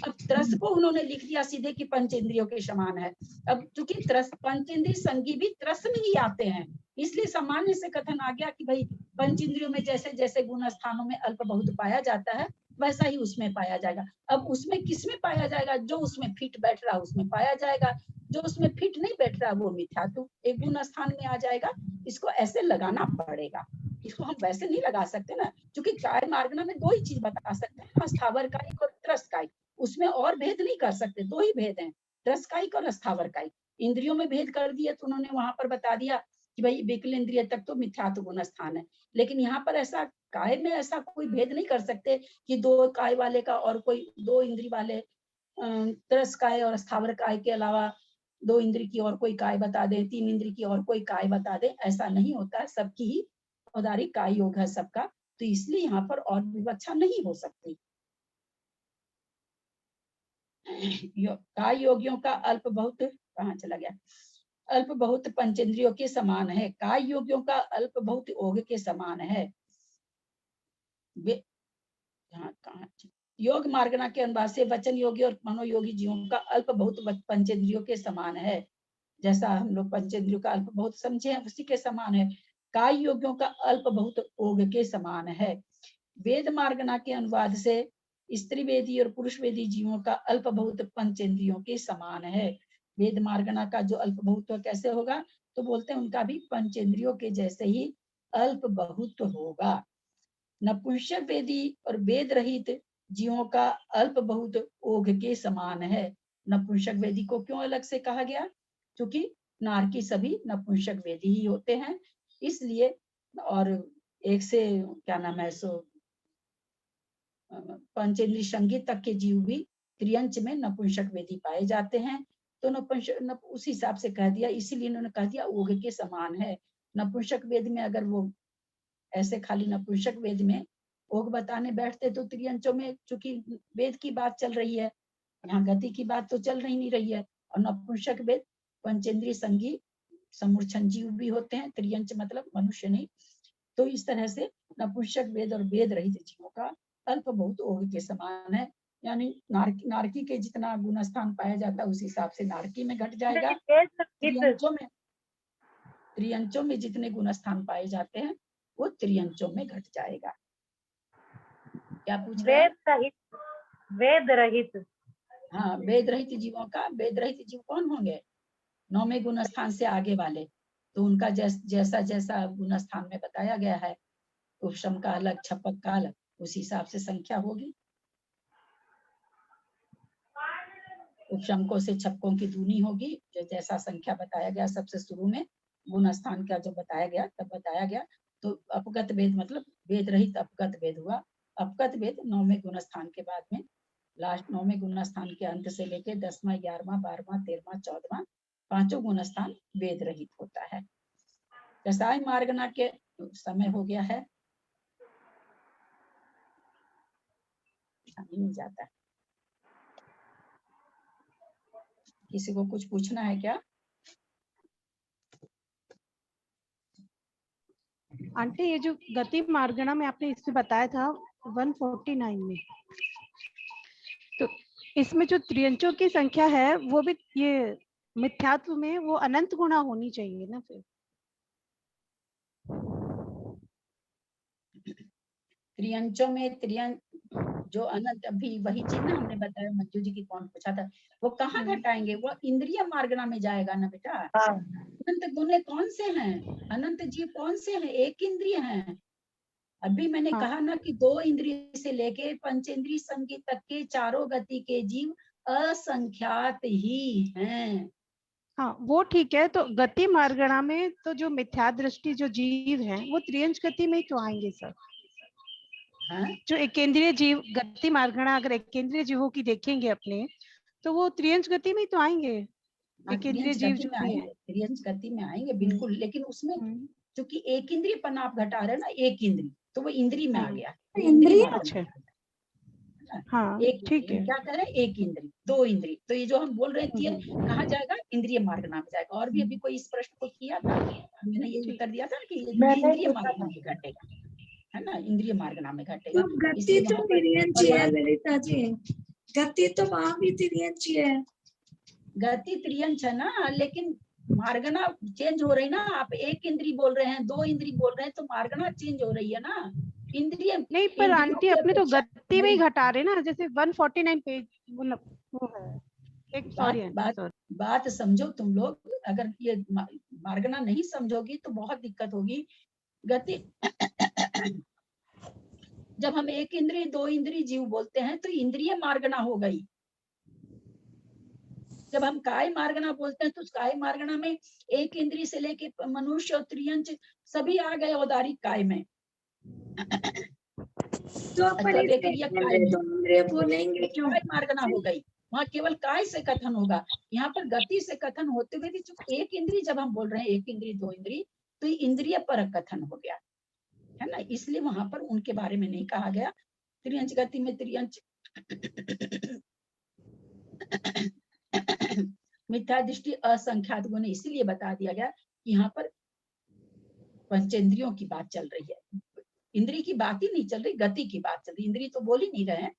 अब त्रस को उन्होंने लिख दिया सीधे कि पंचेंद्रियों के समान है। अब चूंकि त्रस पंचेंद्रिय संगी भी त्रस में ही आते हैं, इसलिए सामान्य से कथन आ गया कि भाई पंचेंद्रियों में जैसे जैसे गुण स्थानों में अल्प बहुत पाया जाता है वैसा ही उसमें पाया जाएगा। अब उसमें किसमें पाया जाएगा, जो उसमें फिट बैठ रहा उसमें पाया जाएगा, जो उसमें फिट नहीं बैठ रहा वो मिथ्यात्व एक गुण स्थान में आ जाएगा। इसको ऐसे लगाना पड़ेगा, इसको हम वैसे नहीं लगा सकते ना, क्योंकि काय मार्गना में 2 ही चीज बता सकते हैं, स्थावर कायिक और त्रस्कायिक। उसमें और भेद नहीं कर सकते, 2 ही भेद हैं, त्रस्कायिक और स्थावर कायिक। इंद्रियों में भेद कर दिया तो उन्होंने वहां पर बता दिया कि भाई विकल इंद्रिय तक तो मिथ्यात्व गुण स्थान है। लेकिन यहाँ पर ऐसा काय में ऐसा कोई भेद नहीं कर सकते कि दो काय वाले का और कोई दो इंद्री वाले तरस काय और स्थावर काय के अलावा दो इंद्री की और कोई काय बता दे, तीन इंद्री की और कोई काय बता दे, ऐसा नहीं होता है। सबकी ही औदारिक काय योग है सबका, तो इसलिए यहाँ पर और विवक्षा नहीं हो सकती। काय योगियों का अल्प बहुत कहाँ चला गया, अल्प बहुत पंचेंद्रियों के समान है। काय योगियों का अल्प बहुत ओघ के समान है। वे कहाँ योग मार्गना के अनुवाद से वचन योगी और मनोयोगी जीवों का अल्प बहुत पंचेंद्रियों के समान है। जैसा हम लोग पंचेंद्रियों का अल्प बहुत समझे हैं उसी के समान है। काय योगियों का अल्प बहुत ओघ के समान है। वेद मार्गना के अनुवाद से स्त्री वेदी और पुरुष वेदी जीवों का अल्प बहुत पंचेंद्रियों के समान है। वेद मार्गना का जो अल्प बहुत कैसे होगा, तो बोलते हैं उनका भी पंचेंद्रियों के जैसे ही अल्प बहुत होगा। नपुंसक वेदी और वेद रहित जीवों का अल्प बहुत ओघ के समान है। नपुंसक वेदी को क्यों अलग से कहा गया, क्योंकि नारकी सभी नपुंसक वेदी ही होते हैं, इसलिए। और एक से क्या नाम है सो पंचेंद्री संगीत तक के जीव भी त्रियंच में नपुंसक वेदी पाए जाते हैं। तो नपुंसक उस हिसाब से कह दिया, इसीलिए इन्होंने कह दिया ओघ के समान है। नपुंसक वेद में अगर वो ऐसे खाली नपुंसक वेद में ओघ बताने बैठते तो त्रियंचों में, चूंकि वेद की बात चल रही है, यहाँ गति की बात तो चल नहीं रही है। और नपुंसक वेद पंचेंद्रीय संगी समूर्छन जीव भी होते हैं, त्रियंच मतलब मनुष्य नहीं। तो इस तरह से नपुंसक वेद और वेद रहित जीवों का अल्प बहुत ओघ के समान है। यानी नारकी के जितना गुण स्थान पाया जाता है उस हिसाब से नारकी में घट जाएगा। त्रियंचों में जितने गुण स्थान पाए जाते हैं वो त्रियंचों में घट जाएगा। क्या पूछ रहे हैं? वेद रहित, हाँ, वेद रहित जीवों का, वेद रहित जीव कौन होंगे, 9वें गुण स्थान से आगे वाले, तो उनका जैसा जैसा गुण स्थान में बताया गया है, उपशम का अलग छपक का अलग, उस हिसाब से संख्या होगी। उपशमकों से छपकों की दूनी होगी, जो जैसा संख्या बताया गया सबसे शुरू में गुण स्थान का जो बताया गया तब बताया गया। तो अपगत वेद मतलब वेद रहित अपगत वेद हुआ। अपगत वेद 9वें गुण स्थान के बाद में लास्ट 9वें गुण स्थान के अंत से लेके 10वां 11वां 12वां 13वां 14वां पांचों गुण स्थान वेद रहित होता है। रसाय मार्गना के समय हो गया है, नहीं जाता। किसी को कुछ पूछना है क्या? आंटी ये जो गति मार्गना में आपने इसमें बताया था 149 में, तो इसमें जो त्रियंचों की संख्या है वो भी ये मिथ्यात्व में वो अनंत गुणा होनी चाहिए ना फिर? त्रियंचों में त्रियंच जो अनंत, अभी वही चीज ना हमने बताया, मंजू जी की कौन पूछा था, वो कहाँ घटाएंगे, वो इंद्रिय मार्गना में जाएगा ना बेटा। अनंत गुणे कौन से हैं, अनंत जीव कौन से हैं, एक इंद्रिय हैं। अभी मैंने कहा ना कि 2 इंद्रिय से लेके पंचेंद्रिय संगीत तक के चारों गति के जीव असंख्यात ही हैं। हाँ वो ठीक है, तो गति मार्गना में तो जो मिथ्या दृष्टि जो जीव हैं वो त्रियंच गति में क्यों आएंगे सर? जो एकेंद्रीय जीव गति मार्गना अगर एकेंद्रीय जीवों की देखेंगे अपने तो वो त्रियंच गति में तो आएंगे। एकेंद्रीय जीव जो भी है त्रियंच गति में आएंगे बिल्कुल, लेकिन उसमें क्योंकि एक इंद्रिय पन आप घटा रहे हैं ना, एक इंद्रिय, तो वो इंद्रिय में आ गया। इंद्रिय, अच्छा हाँ ठीक है। क्या कह रहे हैं, एक इंद्रिय 2 इंद्रिय, तो ये जो हम बोल रहे थे कहाँ जाएगा, इंद्रिय मार्गना में जाएगा। और भी अभी कोई इस प्रश्न को किया था, मैंने ये उत्तर दिया था कि इंद्रिय मार्गना में घटेगा, है ना, इंद्रिय मार्गना में घटेगा। तो गति तो त्रियंच है ललिता जी, गति तो वहां भी त्रियंच है। गति त्रियंच है ना, लेकिन मार्गना चेंज हो रही ना। आप एक इंद्री बोल रहे हैं, 2 इंद्री बोल रहे हैं, तो मार्गना चेंज हो रही है ना। इंद्रिय नहीं, पर आंटी अपने तो गति में ही घटा रहे ना, जैसे 149 पेज वो है। एक सॉरी बात समझो तुम लोग, अगर ये मार्गना नहीं समझोगी तो बहुत दिक्कत होगी। गति जब हम एक इंद्रिय 2 इंद्रिय जीव बोलते हैं तो इंद्रिय मार्गना हो गई। जब हम काय मार्गणा बोलते हैं तो उस काय मार्गणा में एक इंद्री से लेके मनुष्य और त्रियंच सभी आ गए औदारिक काय में। तो अपन मतलब एक इसमें क्रिया काय में इंद्रिय बोलेंगे क्यों? काय मार्गणा हो गई, वहाँ केवल काय से कथन होगा। यहाँ पर गति से कथन होते हुए भी जो एक इंद्री जब हम बोल रहे हैं, एक इंद्री दो इंद्री, तो इंद्रिय परक कथन हो गया है ना, इसलिए वहां पर उनके बारे में नहीं कहा गया। त्रियंच गति में त्रियंच मिथ्या दृष्टि असंख्यात गुण इसीलिए बता दिया गया कि यहाँ पर पंचेंद्रियों की बात चल रही है, इंद्री की बात ही नहीं चल रही, गति की बात चल रही। इंद्री तो बोल ही नहीं रहे हैं,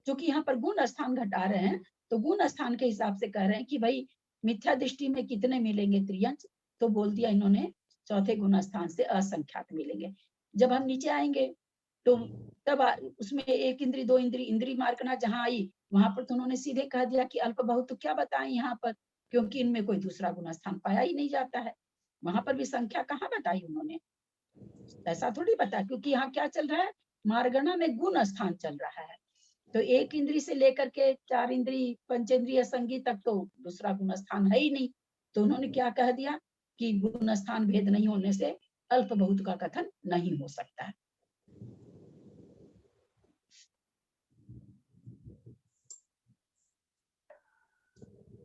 क्योंकि यहाँ पर गुण स्थान घटा रहे हैं, तो गुण स्थान के हिसाब से कह रहे हैं कि भाई मिथ्या दृष्टि में कितने मिलेंगे त्रियंच, तो बोल दिया इन्होंने चौथे गुण स्थान से असंख्यात मिलेंगे। जब हम नीचे आएंगे तो तब उसमें एक इंद्री दो इंद्री, इंद्री मार्गना जहाँ आई वहां पर तो उन्होंने सीधे कह दिया कि अल्प बहुत तो क्या बताएं यहाँ पर, क्योंकि इनमें कोई दूसरा गुण स्थान पाया ही नहीं जाता है। वहां पर भी संख्या कहाँ बताई उन्होंने, ऐसा थोड़ी बता, क्योंकि यहाँ क्या चल रहा है, मार्गणा में गुण स्थान चल रहा है। तो एक इंद्री से लेकर के चार इंद्री पंचेंद्रिय संगी तक तो दूसरा गुण स्थान है ही नहीं, तो उन्होंने क्या कह दिया कि गुण स्थान भेद नहीं होने से अल्प बहुत का कथन नहीं हो सकता है।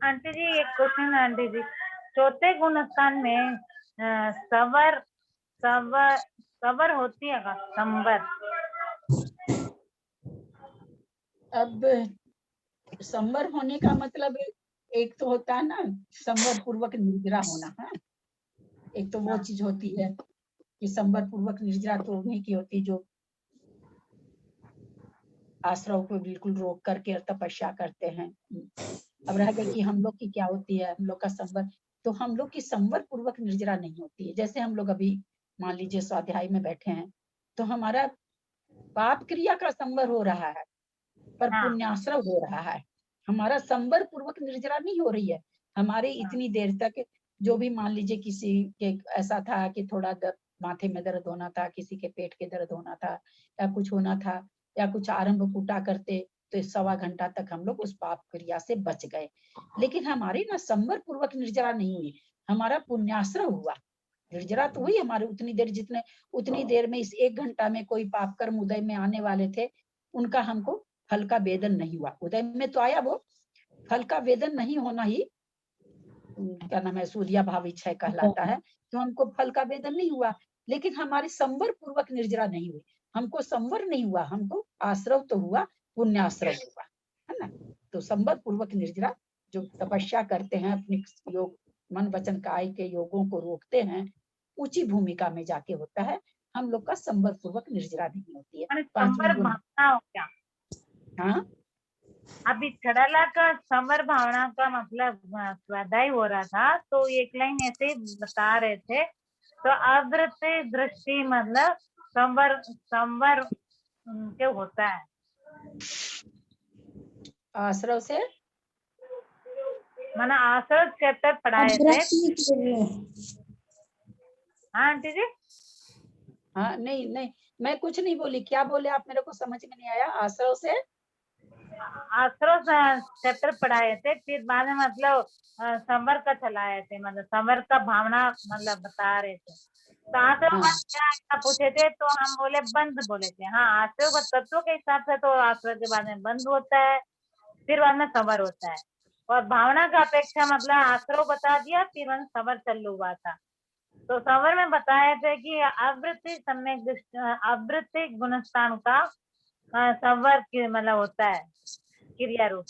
आंटी जी एक क्वेश्चन है आंटी जी, चौथे गुण स्थान में सवर सवर सवर होती है का संवर? अब संवर होने का मतलब एक तो होता है ना संवर पूर्वक निर्जरा होना है, एक तो वो चीज होती है कि संवर पूर्वक निर्जरा तो उन्हीं की होती जो आश्रव को बिल्कुल रोक करके तपस्या करते हैं। अब रह गई कि हम लोग की क्या होती है, हम लोग का संवर, तो हम लोग की संवर पूर्वक निर्जरा नहीं होती है। जैसे हम लोग अभी मान लीजिए स्वाध्याय में बैठे हैं तो हमारा पाप क्रिया का संवर हो रहा है पर पुण्याश्रव हो रहा है, हमारा संवर पूर्वक निर्जरा नहीं हो रही है। हमारे इतनी देर तक जो भी मान लीजिए किसी के ऐसा था कि थोड़ा माथे में दर्द होना था, किसी के पेट के दर्द होना था या कुछ होना था या कुछ आरंभ कूटा करते तो 1.25 घंटा तक हम लोग उस पाप क्रिया से बच गए। लेकिन हमारी ना संवर पूर्वक निर्जरा नहीं हुई, हमारा पुण्याश्रव हुआ। निर्जरा तो हुई हमारे उतनी देर में इस 1 घंटा में कोई पाप कर्म उदय में आने वाले थे उनका हमको फल का वेदन नहीं हुआ। उदय में तो आया, वो फल का वेदन नहीं होना ही क्या नाम है सूर्या भाव इच्छा कहलाता है, तो हमको फल का वेदन नहीं हुआ। लेकिन हमारी संवर पूर्वक निर्जरा नहीं हुई, हमको संवर नहीं हुआ, हमको आश्रव तो हुआ, पुण्याश्रव हुआ है ना। तो संवर पूर्वक निर्जरा जो तपस्या करते हैं, अपने योग मन वचन काय के योगों को रोकते हैं, ऊंची भूमिका में जाके होता है, हम लोग का संवर पूर्वक निर्जरा नहीं होती है। संवर भावना हो क्या? हाँ अभी छड़ाला का संवर भावना का मतलब स्वाध्याय हो रहा था तो एक लाइन ऐसे बता रहे थे, तो अवृत्ति दृष्टि मतलब संवर संवर क्या होता है? आश्रव से मैंने आश्रव चैप्टर पढ़ाए थे। हाँ आंटी जी। हाँ नहीं नहीं मैं कुछ नहीं बोली, क्या बोले आप, मेरे को समझ में नहीं आया। आश्रव से आश्रव चैप्टर पढ़ाए थे, फिर बाद में मतलब संवर का चलाए थे, मतलब संवर का भावना मतलब बता रहे थे। तो आश्रव का क्या पूछे थे तो हम बोले बंद बोले थे। हाँ आश्रव का तत्व के हिसाब से तो आश्रव के बाद में बंद होता है, फिर बाद में संवर होता है, और भावना का अपेक्षा मतलब आश्रव बता दिया फिर बाद संवर चालू हुआ था। तो संवर में बताए थे कि आवृत्ति सम्यक आवृत्ति गुणस्थान का संवर मतलब होता है क्रिया रूप।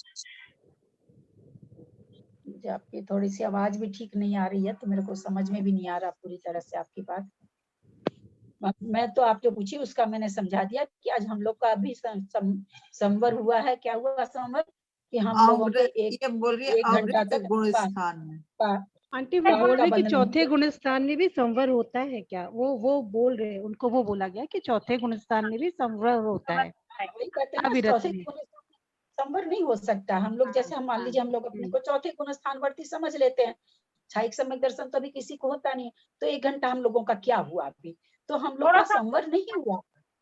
आपकी थोड़ी सी आवाज भी ठीक नहीं आ रही है तो मेरे को समझ में भी नहीं आ रहा पूरी तरह से आपकी बात। मैं तो आप जो पूछी उसका मैंने समझा दिया कि आज हम लोग का अभी संवर हुआ है। क्या हुआ संवर कि हम लोगों के एक घंटा तक गुण स्थान में आंटी वो बोल रहे कि चौथे गुण स्थान में भी संवर होता है क्या? वो बोल रहे, उनको वो बोला गया कि चौथे गुण स्थान में भी संवर होता है। वही कहते हैं ना, चौथे संवर नहीं हो सकता। हम लोग जैसे हम मान लीजिए हम लोग अपने को चौथे गुण स्थान वर्ती समझ लेते हैं, छाइक सम्यक दर्शन तो अभी किसी को होता नहीं, तो 1 घंटा हम लोगों का क्या हुआ अभी, तो हम लोग का संवर नहीं हुआ,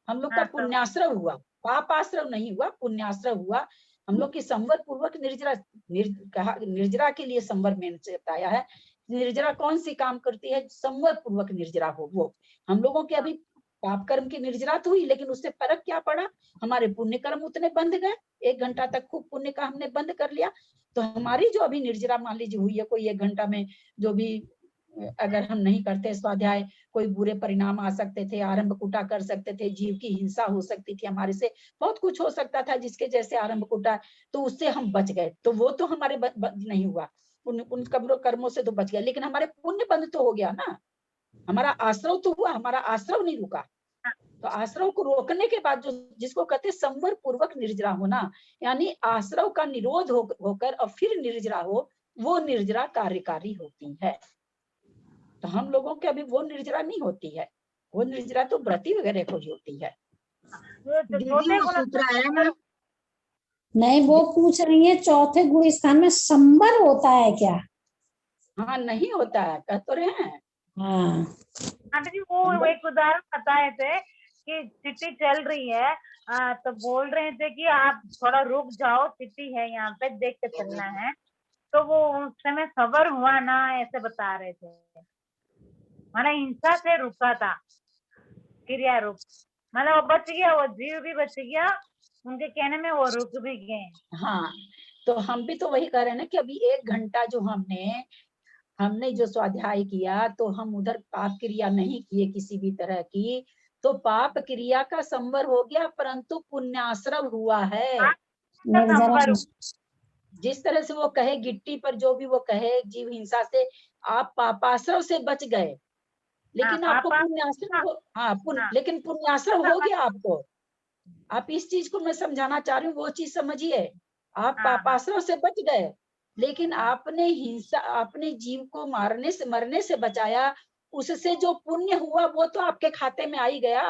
हम लोग का पुण्याश्रव हुआ, पापाश्रव नहीं हुआ, पुण्याश्रव हुआ। हम लोग की संवर पूर्वक निर्जरा निर्जरा के लिए संवर में से बताया है। निर्जरा कौन सी काम करती है? संवर पूर्वक निर्जरा हो वो। हम लोगों के अभी पाप कर्म की निर्जरा तो हुई, लेकिन उससे फर्क क्या पड़ा? हमारे पुण्य कर्म उतने बंध गए। 1 घंटा तक खूब पुण्य का हमने बंद कर लिया, तो हमारी जो अभी निर्जरा मान लीजिए हुई है, कोई 1 घंटा में जो भी अगर हम नहीं करते स्वाध्याय, कोई बुरे परिणाम आ सकते थे, आरंभ कुटा कर सकते थे, जीव की हिंसा हो सकती थी, हमारे से बहुत कुछ हो सकता था जिसके जैसे आरंभ कुटा, तो उससे हम बच गए। तो वो तो हमारे नहीं हुआ, उन कर्मों से तो बच गया, लेकिन हमारे पुण्य बंद तो हो गया ना। हमारा आश्रव तो हुआ, हमारा आश्रव नहीं रुका। तो आश्रव को रोकने के बाद जो जिसको कहते हैं संवर पूर्वक निर्जरा होना, यानी आश्रव का निरोध होकर और फिर निर्जरा हो, वो निर्जरा कार्यकारी होती है। तो हम लोगों के अभी वो निर्जरा नहीं होती है, वो निर्जरा तो व्रती वगैरह को ही होती है। नहीं, वो पूछ रही है चौथे गुण स्थान में संवर होता है क्या? हाँ, नहीं होता है, कह तो रहे हैं। हाँ, जी वो एक उदाहरण बताए थे कि चिट्ठी चल रही है, तो बोल रहे थे कि आप थोड़ा रुक जाओ, चिट्ठी है यहाँ पे, देख के चलना है। तो वो उस समय सबर हुआ ना, ऐसे बता रहे थे। माना हिंसा से रुका था, क्रिया रूप, मतलब वो बच गया, वो जीव भी बच गया, उनके कहने में वो रुक भी गए। हाँ, तो हम भी तो वही कह रहे हैं ना कि अभी 1 घंटा जो हमने जो स्वाध्याय किया, तो हम उधर पाप क्रिया नहीं किए किसी भी तरह की, तो पाप क्रिया का संवर हो गया, परंतु पुण्याश्रव हुआ है। जिस तरह से वो कहे गिट्टी पर जो भी वो कहे जीव हिंसा से, आप पापाश्रव से बच गए, लेकिन आपको पुण्याश्रव लेकिन पुण्याश्रव हो गया आपको। आप इस चीज को मैं समझाना चाह रही हूँ, वो चीज समझिए। आप पापाश्रव से बच गए, लेकिन आपने हिंसा, आपने जीव को मरने से बचाया, उससे जो पुण्य हुआ वो तो आपके खाते में आ ही गया,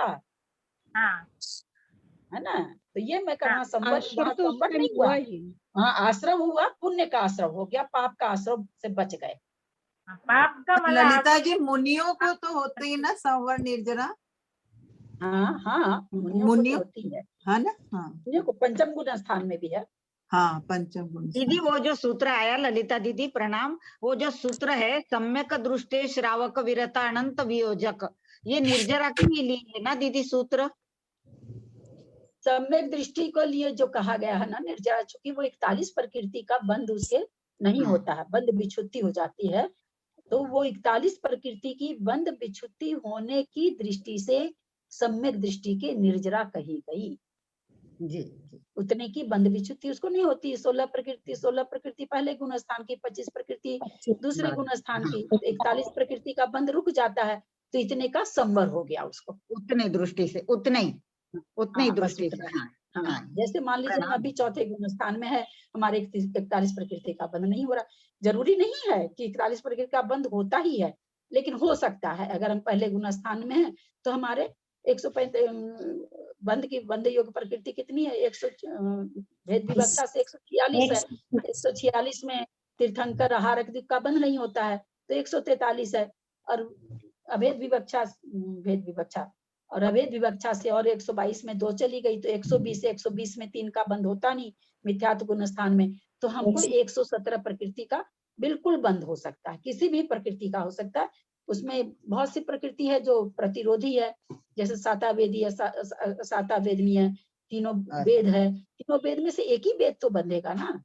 है ना। तो ये मैं कहना संवर नहीं हुआ। हाँ, आश्रव हुआ, पुण्य का आश्रव हो गया, पाप का आश्रव से बच गए। पाप का ललिता जी, मुनियों को तो होते ही ना संवर निर्जरा। हाँ, मुनियों को होती है ना। हाँ, मुनियों को पंचम गुण स्थान में भी है। हाँ, पंचम गुण। दीदी वो जो सूत्र आया, ललिता दीदी प्रणाम, वो जो सूत्र है सम्यक दृष्टे श्रावक विरता अनंत वियोजक, ये निर्जरा के लिए है ना दीदी सूत्र? सम्यक दृष्टि को लिए जो कहा गया है ना निर्जरा, चूंकि वो 41 प्रकृति का बंध उसके नहीं होता है, बंध बिछुति हो जाती है, तो वो 41 प्रकृति की बंध बिछुति होने की दृष्टि से सम्यक दृष्टि के निर्जरा कही गई। जी, उतने की बंध बिछुति उसको नहीं होती। 16 प्रकृति पहले गुण स्थान की, 25 प्रकृति दूसरे गुण स्थान की, 41 प्रकृति का बंध रुक जाता है, तो इतने का संवर हो गया उसको। उतने दृष्टि से, उतने ही दृष्टि से। हाँ, जैसे मान लीजिए अभी चौथे गुण स्थान में है, हमारे 41 प्रकृति का बंध नहीं हो रहा। जरूरी नहीं है कि 41 प्रकृति का बंध होता ही है, लेकिन हो सकता है अगर हम पहले गुण स्थान में है तो हमारे 135 बंध योग प्रकृति कितनी है? 100 भेद विवक्षा से 146 है। 146 में तीर्थंकर आहारक का बंध नहीं होता है, तो 143 है। और अभेद विवक्षा, भेद विवक्षा और अभेद विवक्षा से और 122 में 2 चली गई, तो 120 है। 120 में 3 का बंध होता नहीं मिथ्यात्व गुण स्थान में, तो हमको 117 प्रकृति का बिल्कुल बंध हो सकता है, किसी भी प्रकृति का हो सकता है। उसमें बहुत सी प्रकृति है जो प्रतिरोधी है, जैसे सातावेदी है, सातावेदनी है, तीनों वेद है। तीनों वेद में से एक ही वेद तो बंधेगा ना।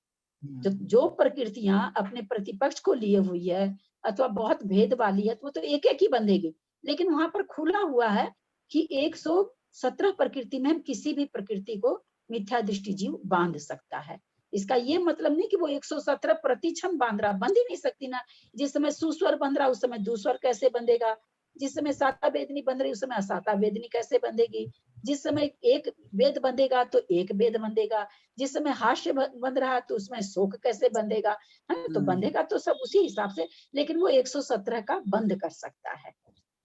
जो प्रकृतियां अपने प्रतिपक्ष को लिए हुई है अथवा बहुत भेद वाली है, तो वो तो एक एक ही बंधेगी, लेकिन वहां पर खुला हुआ है कि 117 प्रकृति में हम किसी भी प्रकृति को मिथ्या दृष्टि जीव बांध सकता है। इसका ये मतलब नहीं कि वो 117 प्रतिक्षण बांध रहा, बंध ही नहीं सकती ना। जिस समय सुस्वर बंध रहा उस समय दुस्वर कैसे बंधेगा? जिस समय साता वेदनी बंध रही उस समय असाता वेदनी कैसे बंधेगी? जिस समय एक वेद बंधेगा तो एक वेद बंधेगा, जिस समय हास्य बंध रहा तो उसमें शोक कैसे बंधेगा? तो बंधेगा तो सब उसी हिसाब से, लेकिन वो 117 का बंध कर सकता है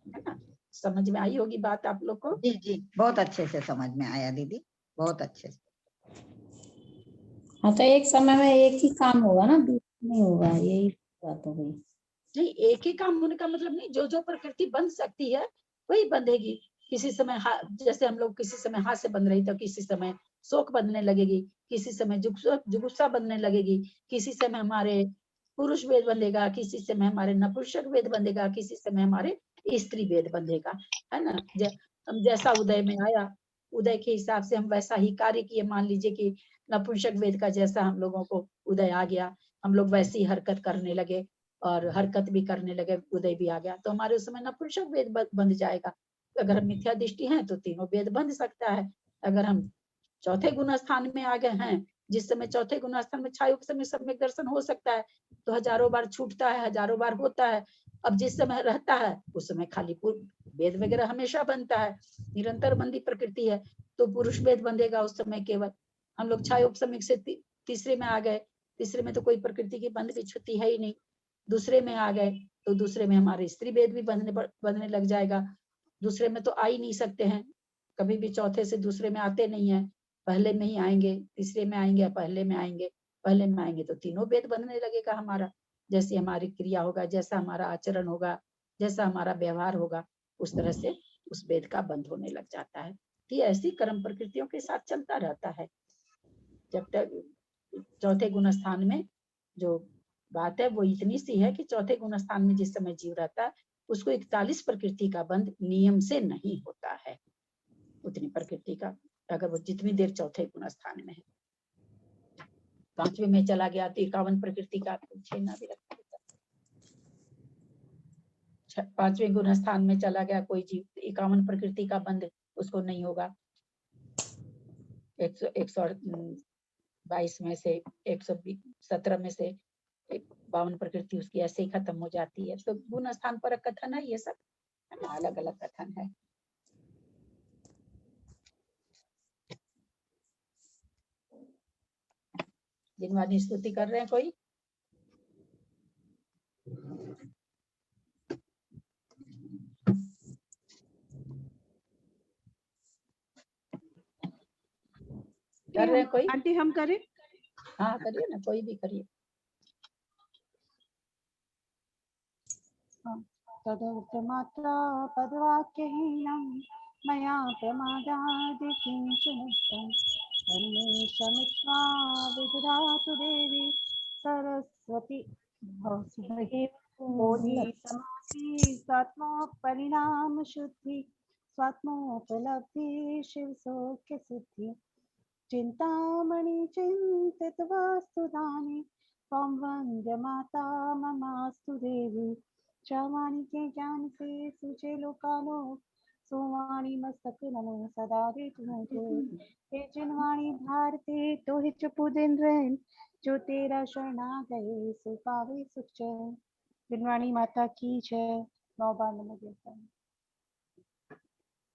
ना। समझ में आई होगी बात आप लोग को? जी, बहुत अच्छे से समझ में आया दीदी, बहुत अच्छे से। हाँ, तो एक समय में एक ही काम होगा ना, नहीं होगा, यही बात हो गई। नहीं, एक ही काम होने का मतलब नहीं, जो प्रकृति बंध सकती है वही बंधेगी। किसी समय जैसे हम लोग किसी समय हाथ से बंध रही तो किसी समय शोक बंधने लगेगी, किसी समय जुगुप्सा बनने लगेगी, किसी समय हमारे पुरुष वेद बंधेगा, किसी समय हमारे नपुंसक वेद बंधेगा, किसी समय हमारे स्त्री वेद बंधेगा, है ना। जैसा उदय में आया, उदय के हिसाब से हम वैसा ही कार्य किए। मान लीजिए कि नपुंसक वेद का जैसा हम लोगों को उदय आ गया, हम लोग वैसी हरकत करने लगे और हरकत भी करने लगे, उदय भी आ गया, तो हमारे उस समय नपुंसक वेद बंध जाएगा। अगर हम मिथ्या दृष्टि हैं तो तीनों वेद बंध सकता है। अगर हम चौथे गुण स्थान में आ गए हैं, जिस समय चौथे गुण स्थान में छायुक्त समय सम्यक दर्शन हो सकता है, तो हजारों बार छूटता है, हजारों बार होता है। अब जिस समय रहता है उस समय खाली वेद वगैरह हमेशा बनता है, निरंतर बंदी प्रकृति है, तो पुरुष वेद बंधेगा उस समय केवल। हम लोग छायुक्त समय से तीसरे में आ गए, तीसरे में तो कोई प्रकृति की बंध की छुट्टी है ही नहीं। दूसरे में आ गए तो दूसरे में हमारे स्त्री वेद भी बंधने लग जाएगा। दूसरे में तो आ ही नहीं सकते हैं, कभी भी चौथे से दूसरे में आते नहीं है, पहले में ही आएंगे, तीसरे में आएंगे, पहले में आएंगे। पहले में आएंगे तो तीनों वेद बंधने लगेगा हमारा। जैसी हमारी क्रिया होगा, जैसा हमारा आचरण होगा, जैसा हमारा व्यवहार होगा, उस तरह से उस वेद का बंध होने लग जाता है। कि ऐसी कर्म प्रकृतियों के साथ चलता रहता है। जब तक चौथे गुण स्थान में जो बात है वो इतनी सी है कि चौथे गुण स्थान में जिस समय जीव रहता है उसको 41 प्रकृति का बंध नियम से नहीं होता है। उतनी प्रकृति का, अगर वो जितनी देर चौथे गुण स्थान में है। पांचवे में चला गया तो 51 प्रकृति का छेना भी रखा। पांचवें गुण स्थान में चला गया कोई जीव, 51 प्रकृति का बंध उसको नहीं होगा। 122 में से 117 में से 52 प्रकृति उसकी ऐसे ही खत्म हो जाती है। तो गुण स्थान पर कथन है, ये सब अलग अलग कथन है। जिनवानी स्तुति कर रहे हैं कोई? कर रहे हैं कोई? आंटी हम करें? हाँ करिए ना, कोई भी करिए। तदर्थमात्रा पदवाक्यहीनं मया प्रमादादि किंचनोक्तं तन्मे क्षमित्वा विदधातु देवी सरस्वती भवसुभगे। बोधि समाधि स्वात्मोपरिणाम शुद्धि स्वात्मोपलब्धि शिव सौख्य सिद्धि चिंतामणि चिंतित वास्तुदानी त्वं वन्द्य माता ममास्तु देवी। श्रवाणी के ज्ञान से सूचे लोकालोक सोवाणी मस्तक नमो सदा रे तुमको। हे जिनवाणी भारती तो हिच पुदिन्द्रन जो तेरा शरणा गए सो पावे सुख चैन। जिनवाणी माता की जय। 9 बार नमो देवता।